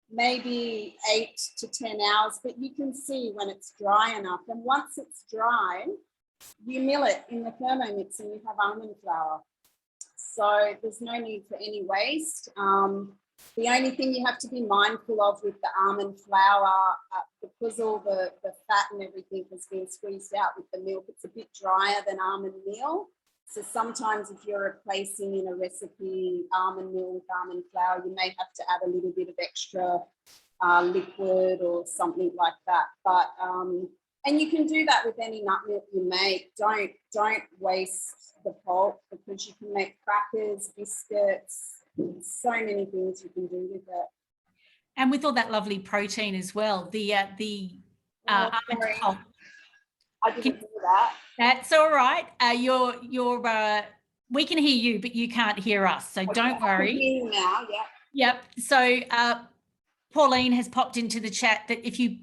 maybe 8 to 10 hours, but you can see when it's dry enough. And once it's dry, you mill it in the Thermomix and you have almond flour. So there's no need for any waste. The only thing you have to be mindful of with the almond flour, because all the fat and everything has been squeezed out with the milk, it's a bit drier than almond meal. So sometimes if you're replacing in a recipe almond meal with almond flour, you may have to add a little bit of extra liquid or something like that. But and you can do that with any nut milk you make. Don't waste the pulp, because you can make crackers, biscuits, so many things you can do with it. And with all that lovely protein as well, the almond pulp. I didn't hear that. That's all right. We can hear you, but you can't hear us, so don't worry. I can hear you now, yeah. Yep. So Pauline has popped into the chat that if you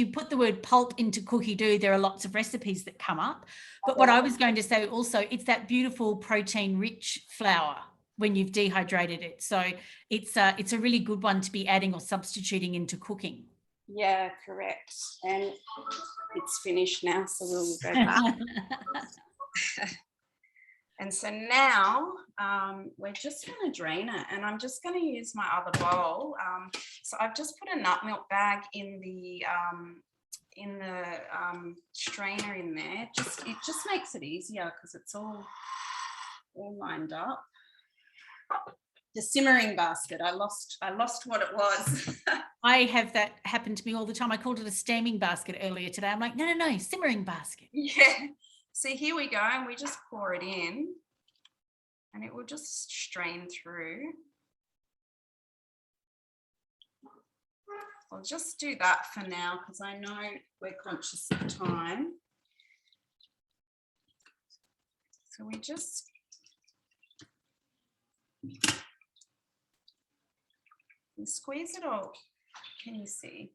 put the word pulp into cookie dough, there are lots of recipes that come up. But what I was going to say also, it's that beautiful protein-rich flour when you've dehydrated it. So it's a really good one to be adding or substituting into cooking. Yeah, correct. And it's finished now, so we'll go back. And so now we're just going to drain it, and I'm just going to use my other bowl. So I've just put a nut milk bag in the strainer in there. It just makes it easier because it's all lined up. The simmering basket. I lost what it was. I have that happen to me all the time. I called it a steaming basket earlier today. I'm like, no, simmering basket. Yeah. So here we go, and we just pour it in, and it will just strain through. I'll just do that for now because I know we're conscious of time. So we just squeeze it all. Can you see?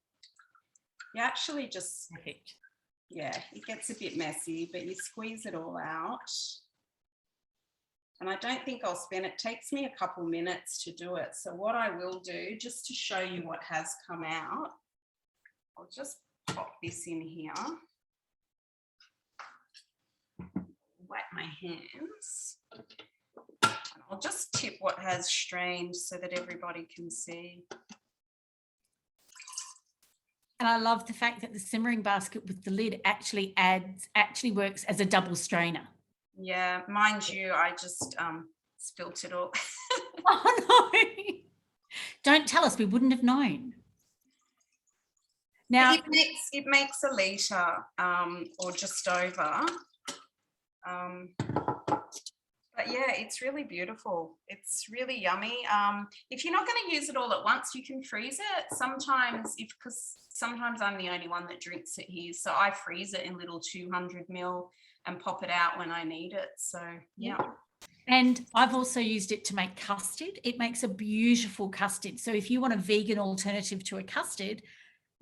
You actually just, yeah, it gets a bit messy, but you squeeze it all out. And I don't think I'll spend, it takes me a couple minutes to do it. So what I will do, just to show you what has come out, I'll just pop this in here. Wet my hands. And I'll just tip what has strained so that everybody can see. And I love the fact that the simmering basket with the lid actually works as a double strainer. Yeah, mind you, I just spilt it all. Oh no! Don't tell us, we wouldn't have known. Now it makes a litre or just over. But yeah, it's really beautiful. It's really yummy. If you're not going to use it all at once, you can freeze it. Sometimes, because sometimes I'm the only one that drinks it here, so I freeze it in little 200 ml and pop it out when I need it. So yeah. And I've also used it to make custard. It makes a beautiful custard. So if you want a vegan alternative to a custard,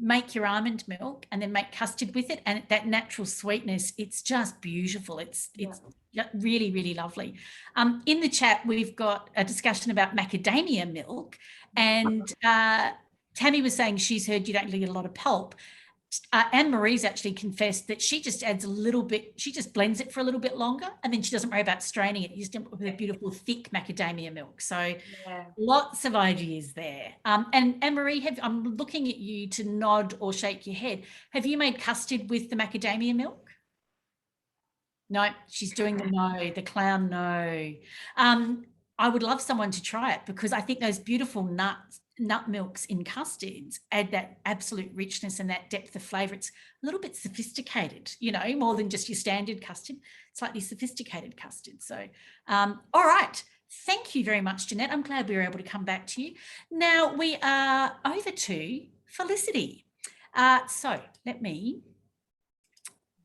make your almond milk and then make custard with it, and that natural sweetness, it's just beautiful. It's really, really lovely. In the chat, we've got a discussion about macadamia milk, and Tammy was saying she's heard you don't get a lot of pulp. Anne-Marie's actually confessed that she just adds a little bit, she just blends it for a little bit longer, and then she doesn't worry about straining it. You just end up with a beautiful thick macadamia milk. So lots of ideas there. And Anne-Marie, I'm looking at you to nod or shake your head. Have you made custard with the macadamia milk? No, she's doing the clown no. I would love someone to try it, because I think those beautiful nut milks in custards add that absolute richness and that depth of flavour. It's a little bit sophisticated, you know, more than just your standard custard, slightly sophisticated custard. So, all right. Thank you very much, Jeanette. I'm glad we were able to come back to you. Now we are over to Felicity. So let me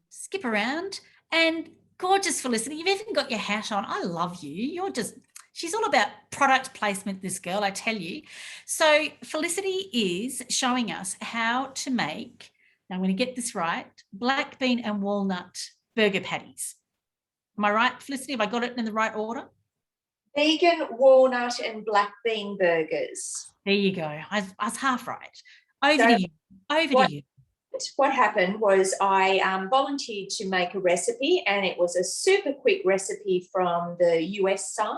skip around. And gorgeous Felicity, you've even got your hat on. I love you. She's all about product placement, this girl, I tell you. So Felicity is showing us how to make, now I'm going to get this right, black bean and walnut burger patties. Am I right, Felicity? Have I got it in the right order? Vegan, walnut and black bean burgers. There you go. I was half right. Over to you. What happened was I volunteered to make a recipe, and it was a super quick recipe from the US site.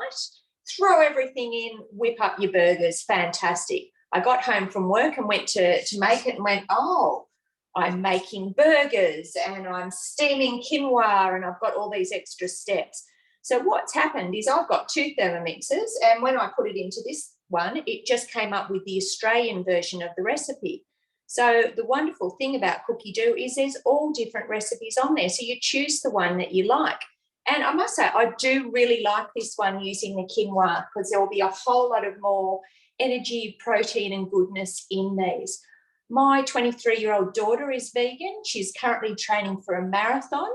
Throw everything in, whip up your burgers, fantastic. I got home from work and went to make it and went, oh, I'm making burgers and I'm steaming quinoa and I've got all these extra steps. So what's happened is I've got 2 Thermomixes, and when I put it into this one, it just came up with the Australian version of the recipe. So the wonderful thing about Cookie Do is there's all different recipes on there. So you choose the one that you like. And I must say, I do really like this one using the quinoa, because there will be a whole lot of more energy, protein and goodness in these. My 23-year-old daughter is vegan. She's currently training for a marathon,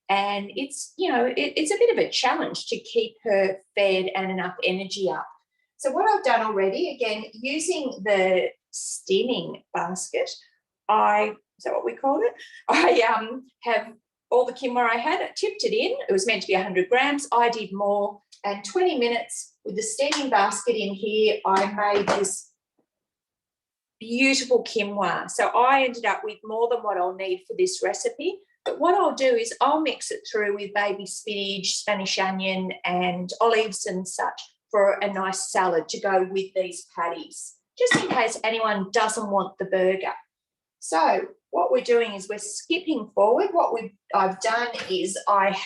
and it's, you know, it's a bit of a challenge to keep her fed and enough energy up. So what I've done already, again, using the steaming basket, is that what we called it? I have all the quinoa I had, I tipped it in. It was meant to be 100 grams. I did more, and 20 minutes with the steaming basket in here, I made this beautiful quinoa. So I ended up with more than what I'll need for this recipe. But what I'll do is I'll mix it through with baby spinach, Spanish onion and olives and such for a nice salad to go with these patties, just in case anyone doesn't want the burger. So what we're doing is we're skipping forward. What I've done is I've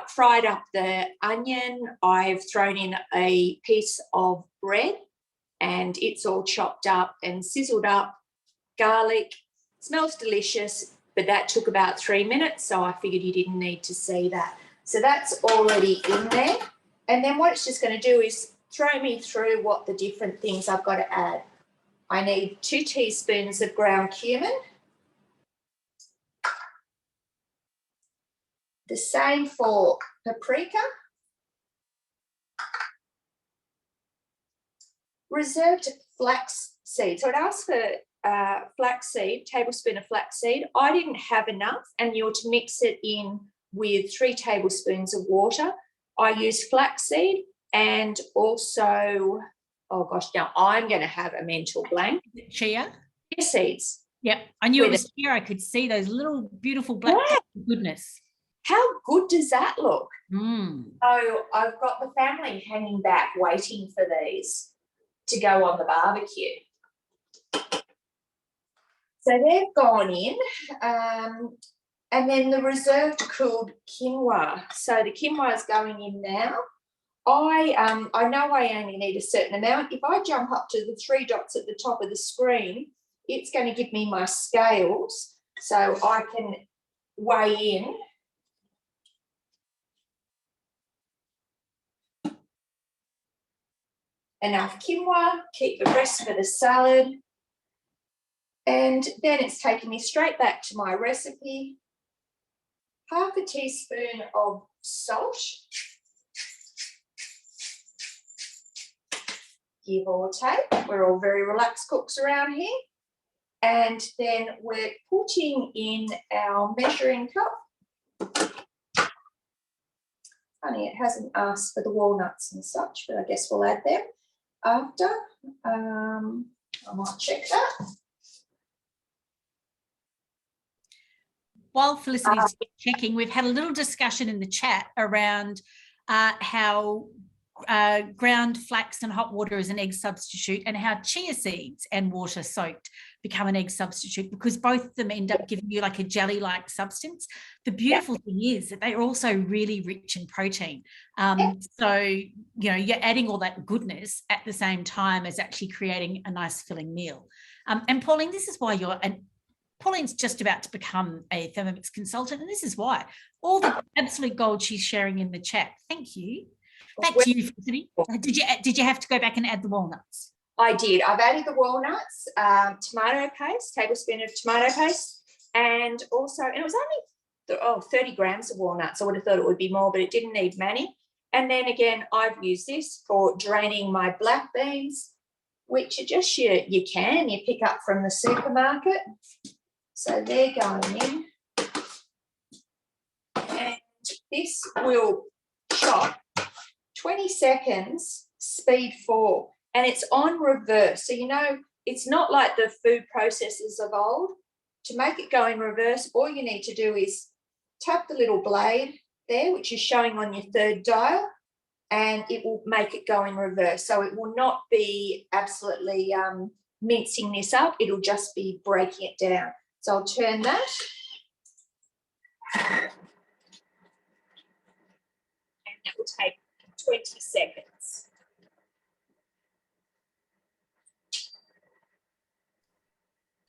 fried up the onion. I've thrown in a piece of bread, and it's all chopped up and sizzled up. Garlic, smells delicious, but that took about 3 minutes, so I figured you didn't need to see that. So that's already in there. And then what it's just going to do is throw me through what the different things I've got to add. I need 2 teaspoons of ground cumin, The same for paprika. Reserved flax seed. So it asks for flaxseed, tablespoon of flaxseed. I didn't have enough, and you're to mix it in with 3 tablespoons of water. I used flaxseed and also, oh gosh, now I'm going to have a mental blank. Chia seeds. Yep, I knew it was chia. I could see those little beautiful black goodness. How good does that look? Mm. So I've got the family hanging back waiting for these to go on the barbecue. So they've gone in, and then the reserved cooled quinoa. So the quinoa is going in now. I know I only need a certain amount. If I jump up to the 3 dots at the top of the screen, it's going to give me my scales so I can weigh in. Enough quinoa, keep the rest for the salad. And then it's taking me straight back to my recipe. Half a teaspoon of salt. Give or take. We're all very relaxed cooks around here. And then we're putting in our measuring cup. Funny, it hasn't asked for the walnuts and such, but I guess we'll add them after. I might check that. While Felicity's checking, we've had a little discussion in the chat around how ground flax and hot water is an egg substitute, and how chia seeds and water soaked become an egg substitute, because both of them end up giving you like a jelly-like substance. The beautiful thing is that they're also really rich in protein. So, you know, you're adding all that goodness at the same time as actually creating a nice filling meal. And Pauline, this is why Pauline's just about to become a Thermomix consultant, and this is why. All the absolute gold she's sharing in the chat. Thank you. Back to you, Felicity. Did you have to go back and add the walnuts? I did. I've added the walnuts, tomato paste, tablespoon of tomato paste, and also, and it was only 30 grams of walnuts. I would have thought it would be more, but it didn't need many. And then again, I've used this for draining my black beans, which are just you pick up from the supermarket. So they're going in. And this will chop 20 seconds, speed 4, and it's on reverse. So, you know, it's not like the food processors of old. To make it go in reverse, all you need to do is tap the little blade there, which is showing on your 3rd dial, and it will make it go in reverse. So it will not be absolutely mincing this up. It'll just be breaking it down. So I'll turn that. And it will take 20 seconds.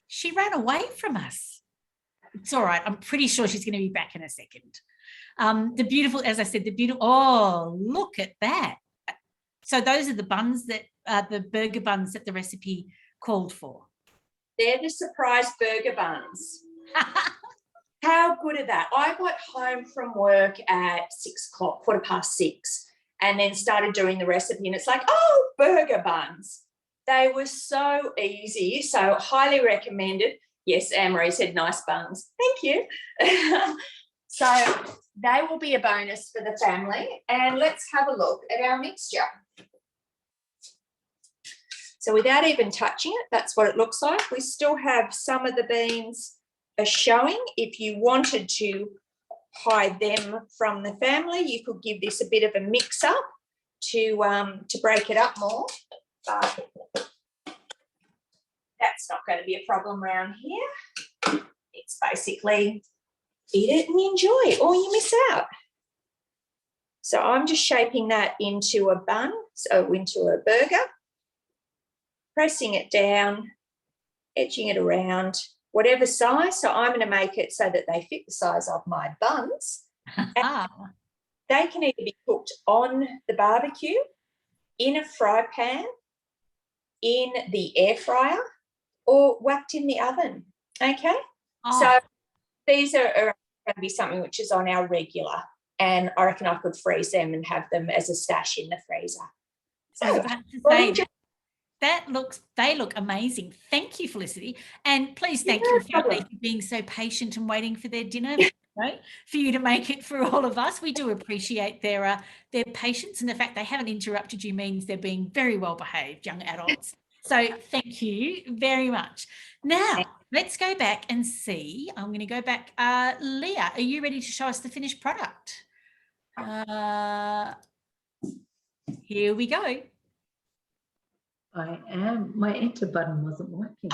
She ran away from us. It's all right. I'm pretty sure she's going to be back in a second. The beautiful, as I said, oh, look at that. So those are the buns that, the burger buns that the recipe called for. They're the surprise burger buns. How good are that? I got home from work at 6 o'clock, 6:15, and then started doing the recipe, and it's like, oh, burger buns. They were so easy, so highly recommended. Yes, Anne-Marie said nice buns. Thank you. So they will be a bonus for the family. And let's have a look at our mixture. So without even touching it, that's what it looks like. We still have some of the beans are showing. If you wanted to hide them from the family, you could give this a bit of a mix up to break it up more. But that's not going to be a problem around here. It's basically eat it and enjoy, or you miss out. So I'm just shaping that into a bun, so into a burger, pressing it down, edging it around, whatever size. So I'm going to make it so that they fit the size of my buns. And they can either be cooked on the barbecue, in a fry pan, in the air fryer, or whacked in the oven. Okay? Oh. So these are going to be something which is on our regular, and I reckon I could freeze them and have them as a stash in the freezer. I was about to say they look amazing. Thank you, Felicity, and please thank your family for being so patient and waiting for their dinner. For you to make it for all of us. We do appreciate their patience, and the fact they haven't interrupted you means they're being very well behaved young adults. So thank you very much. Now let's go back and see. I'm going to go back. Leah, are you ready to show us the finished product? Here we go. I am. My enter button wasn't working.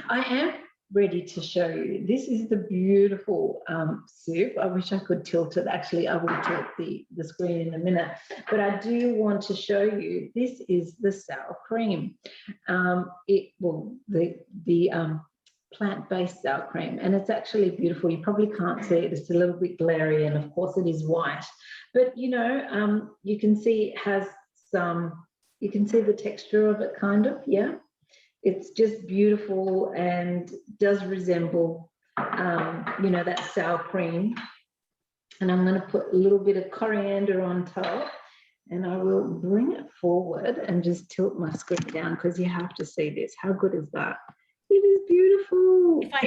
I am ready to show you. This is the beautiful soup. I wish I could tilt it. Actually, I will tilt the screen in a minute, but I do want to show you. This is the sour cream. The plant-based sour cream, and it's actually beautiful. You probably can't see it. It's a little bit glary, and of course it is white. But you know, you can see it has some. You can see the texture of it, kind of. Yeah. It's just beautiful and does resemble, you know, that sour cream. And I'm going to put a little bit of coriander on top, and I will bring it forward and just tilt my screen down because you have to see this. How good is that? It is beautiful. If I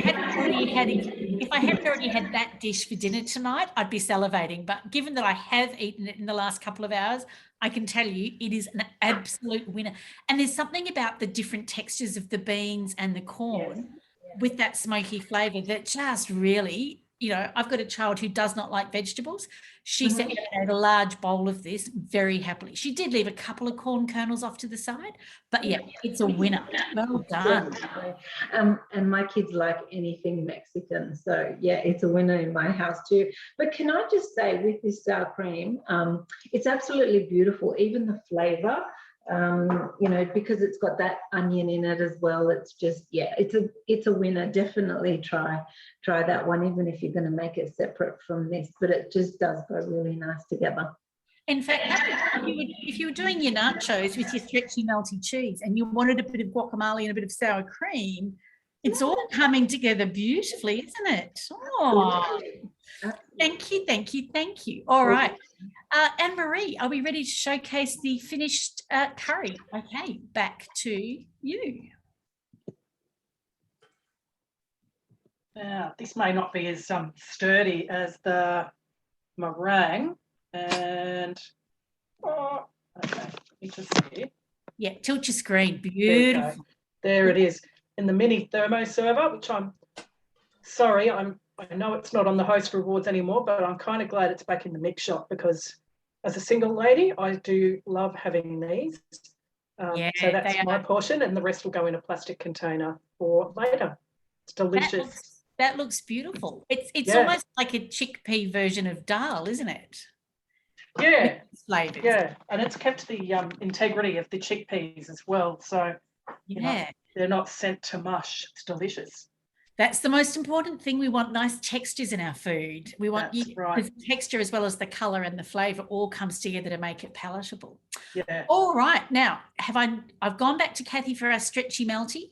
hadn't already had that dish for dinner tonight, I'd be salivating. But given that I have eaten it in the last couple of hours, I can tell you it is an absolute winner. And there's something about the different textures of the beans and the corn with that smoky flavour that just really, you know, I've got a child who does not like vegetables. She sat down and ate a large bowl of this very happily. She did leave a couple of corn kernels off to the side, but yeah, it's a winner. Well done. And my kids like anything Mexican, so yeah, it's a winner in my house too. But can I just say, with this sour cream, it's absolutely beautiful. Even the flavour, you know, because it's got that onion in it as well. It's just, yeah, it's a winner. Definitely try that one, even if you're going to make it separate from this. But it just does go really nice together. In fact, if you were doing your nachos with your stretchy melty cheese and you wanted a bit of guacamole and a bit of sour cream, it's all coming together beautifully, isn't it? Oh, thank you. All right. Anne-Marie, are we ready to showcase the finished curry? Okay, back to you. Now, this may not be as sturdy as the meringue, and okay, let me just see. Yeah, tilt your screen. Beautiful. There it is in the mini thermo server, which I'm sorry, I know it's not on the host rewards anymore, but I'm kind of glad it's back in the mix shop because as a single lady, I do love having these. So that's my portion, and the rest will go in a plastic container for later. It's delicious. That looks beautiful. It's almost like a chickpea version of dal, isn't it? Yeah. Flavors. Yeah, and it's kept the integrity of the chickpeas as well. So you know, they're not sent to mush. It's delicious. That's the most important thing. We want nice textures in our food. We want the texture as well as the colour and the flavour all comes together to make it palatable. Yeah. All right. Now, I've gone back to Kathy for our stretchy melty.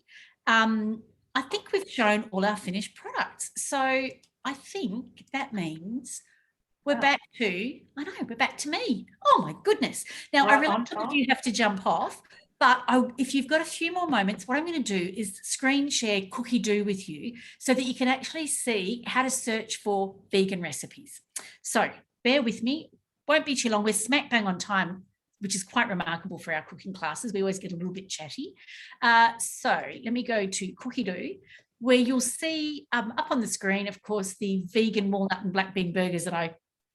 I think we've shown all our finished products. So I think that means we're back to, we're back to me. Oh my goodness. Now, I really know you have to jump off. But if you've got a few more moments, what I'm going to do is screen share Cookie Do with you so that you can actually see how to search for vegan recipes. So bear with me. Won't be too long. We're smack bang on time, which is quite remarkable for our cooking classes. We always get a little bit chatty. So let me go to Cookie Do, where you'll see up on the screen, of course, the vegan walnut and black bean burgers that I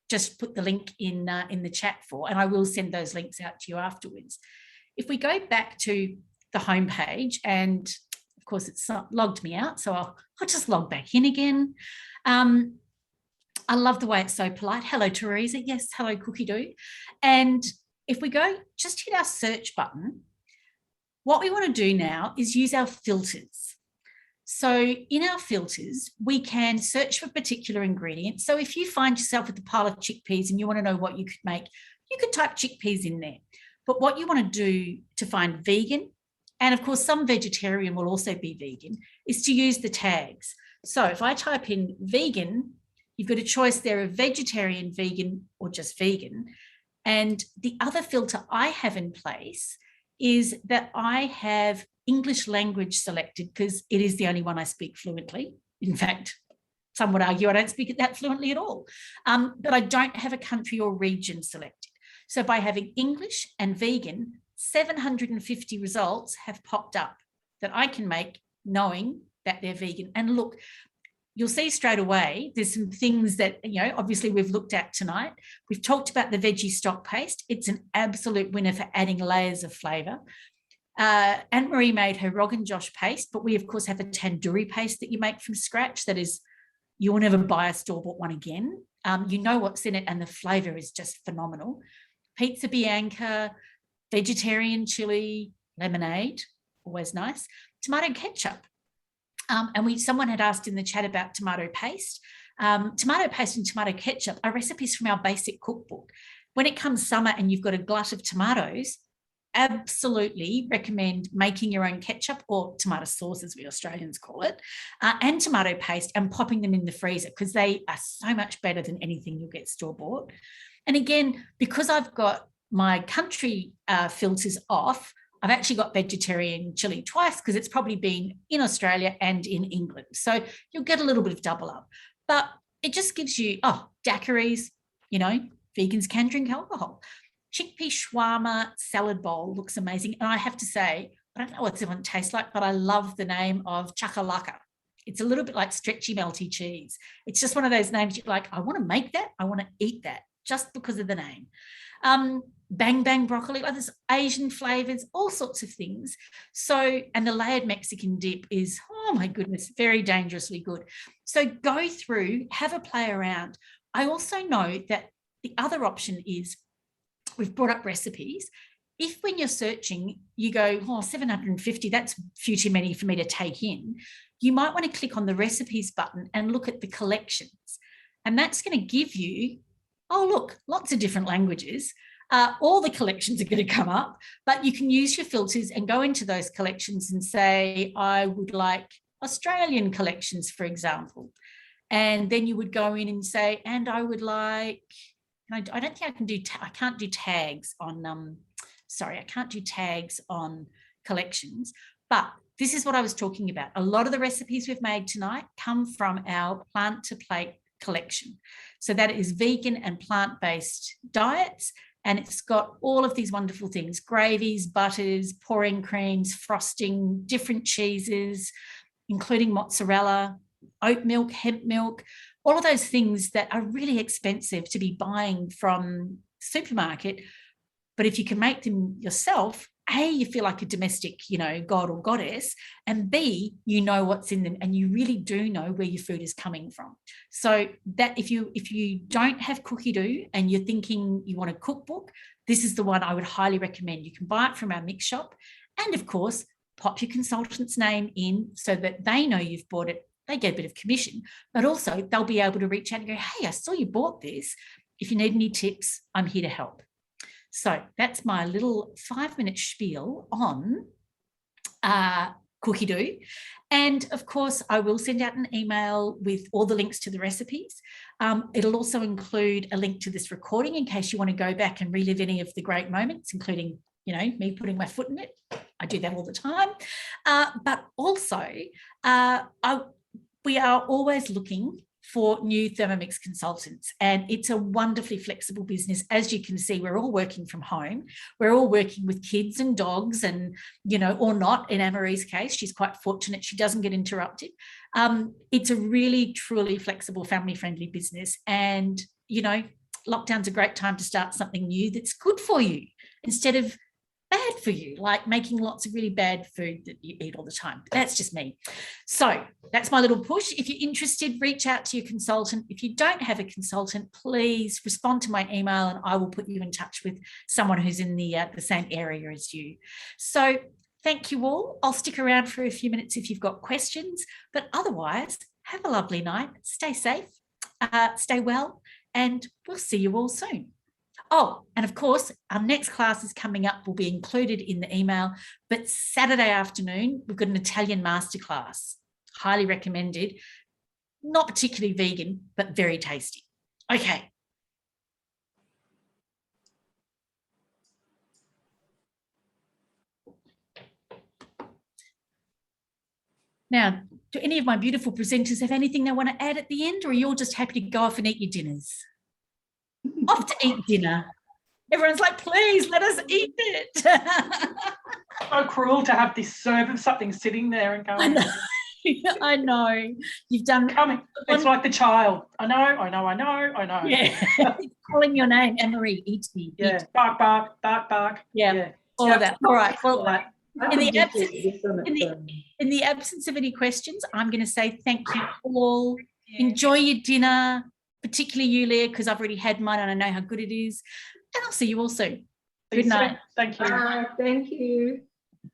just put the link in the chat for, and I will send those links out to you afterwards. If we go back to the home page, and of course it's not logged me out, so I'll just log back in again. I love the way it's so polite. Hello, Teresa. Yes, hello, Cookie Do. And if we go, just hit our search button, what we want to do now is use our filters. So in our filters, we can search for particular ingredients. So if you find yourself with a pile of chickpeas and you want to know what you could make, you could type chickpeas in there. But what you want to do to find vegan, and of course some vegetarian will also be vegan, is to use the tags. So if I type in vegan, You've got a choice there of vegetarian, vegan, or just vegan. And the other filter I have in place is that I have English language selected because it is the only one I speak fluently. In fact, some would argue I don't speak it that fluently at all. But I don't have a country or region selected. So by having English and vegan, 750 results have popped up that I can make knowing that they're vegan. And look, you'll see straight away, there's some things that, obviously we've looked at tonight. We've talked about the veggie stock paste. It's an absolute winner for adding layers of flavour. Anne-Marie made her Rogan Josh paste, but we, of course, have a tandoori paste that you make from scratch that is, you'll never buy a store-bought one again. You know what's in it, and the flavour is just phenomenal. Pizza Bianca, vegetarian chili, lemonade, always nice. Tomato ketchup. And someone had asked in the chat about tomato paste. Tomato paste and tomato ketchup are recipes from our basic cookbook. When it comes summer and you've got a glut of tomatoes, absolutely recommend making your own ketchup, or tomato sauce as we Australians call it, and tomato paste, and popping them in the freezer because they are so much better than anything you'll get store-bought. And again, because I've got my country filters off, I've actually got vegetarian chili twice because it's probably been in Australia and in England. So you'll get a little bit of double up. But it just gives you, daiquiris, vegans can drink alcohol. Chickpea shawarma salad bowl looks amazing. And I have to say, I don't know what it tastes like, but I love the name of chakalaka. It's a little bit like stretchy melty cheese. It's just one of those names you're like, I want to make that. I want to eat that just because of the name. Bang bang broccoli, like there's Asian flavors, all sorts of things. So, and the layered Mexican dip is, oh my goodness, very dangerously good. So go through, have a play around. I also know that the other option is, we've brought up recipes. If when you're searching, you go, 750, that's few too many for me to take in, you might want to click on the recipes button and look at the collections. And that's going to give you, look, lots of different languages. All the collections are going to come up, but you can use your filters and go into those collections and say, I would like Australian collections, for example. And then you would go in and say, and I would like, and I don't think I can do, I can't do tags on, I can't do tags on collections, but this is what I was talking about. A lot of the recipes we've made tonight come from our plant to plate collection. So that is vegan and plant-based diets. And it's got all of these wonderful things, gravies, butters, pouring creams, frosting, different cheeses, including mozzarella, oat milk, hemp milk, all of those things that are really expensive to be buying from supermarket. But if you can make them yourself, A, you feel like a domestic, god or goddess, and B, you know what's in them, and you really do know where your food is coming from. So that if you don't have Cookie Doo and you're thinking you want a cookbook, this is the one I would highly recommend. You can buy it from our mix shop, and of course, pop your consultant's name in so that they know you've bought it. They get a bit of commission, but also they'll be able to reach out and go, hey, I saw you bought this. If you need any tips, I'm here to help. So that's my little 5-minute spiel on Cookie Doo. And of course, I will send out an email with all the links to the recipes. It'll also include a link to this recording in case you want to go back and relive any of the great moments, including, me putting my foot in it. I do that all the time. But also, we are always looking for new Thermomix consultants, and it's a wonderfully flexible business. As you can see, we're all working from home. We're all working with kids and dogs and, or not. In Anne-Marie's case, she's quite fortunate. She doesn't get interrupted. It's a really, truly flexible, family-friendly business. And, lockdown's a great time to start something new that's good for you instead of bad for you, like making lots of really bad food that you eat all the time. But that's just me. So that's my little push. If you're interested, reach out to your consultant. If you don't have a consultant, please respond to my email and I will put you in touch with someone who's in the same area as you. So thank you all. I'll stick around for a few minutes if you've got questions, but otherwise, have a lovely night. Stay safe, stay well, and we'll see you all soon. Oh, and of course, our next class is coming up, will be included in the email, but Saturday afternoon, we've got an Italian masterclass, highly recommended. not particularly vegan, but very tasty. Okay. Now, do any of my beautiful presenters have anything they want to add at the end, or are you all just happy to go off and eat your dinners? Off to eat dinner. Everyone's like, please let us eat it. So cruel to have this serve of something sitting there and going. I know. I know. You've done. Coming. It's like the child. I know. Yeah. It's calling your name, Anne-Marie, eat me. Yeah. Eat. Bark, bark, bark, bark. Yeah. All of that. All right. Well, I in think the you should do this on its own. in the absence of any questions, I'm going to say thank you all. Enjoy your dinner, particularly you, Leah, because I've already had mine and I know how good it is. And I'll see you all soon. Good night. Thank you. Thank you.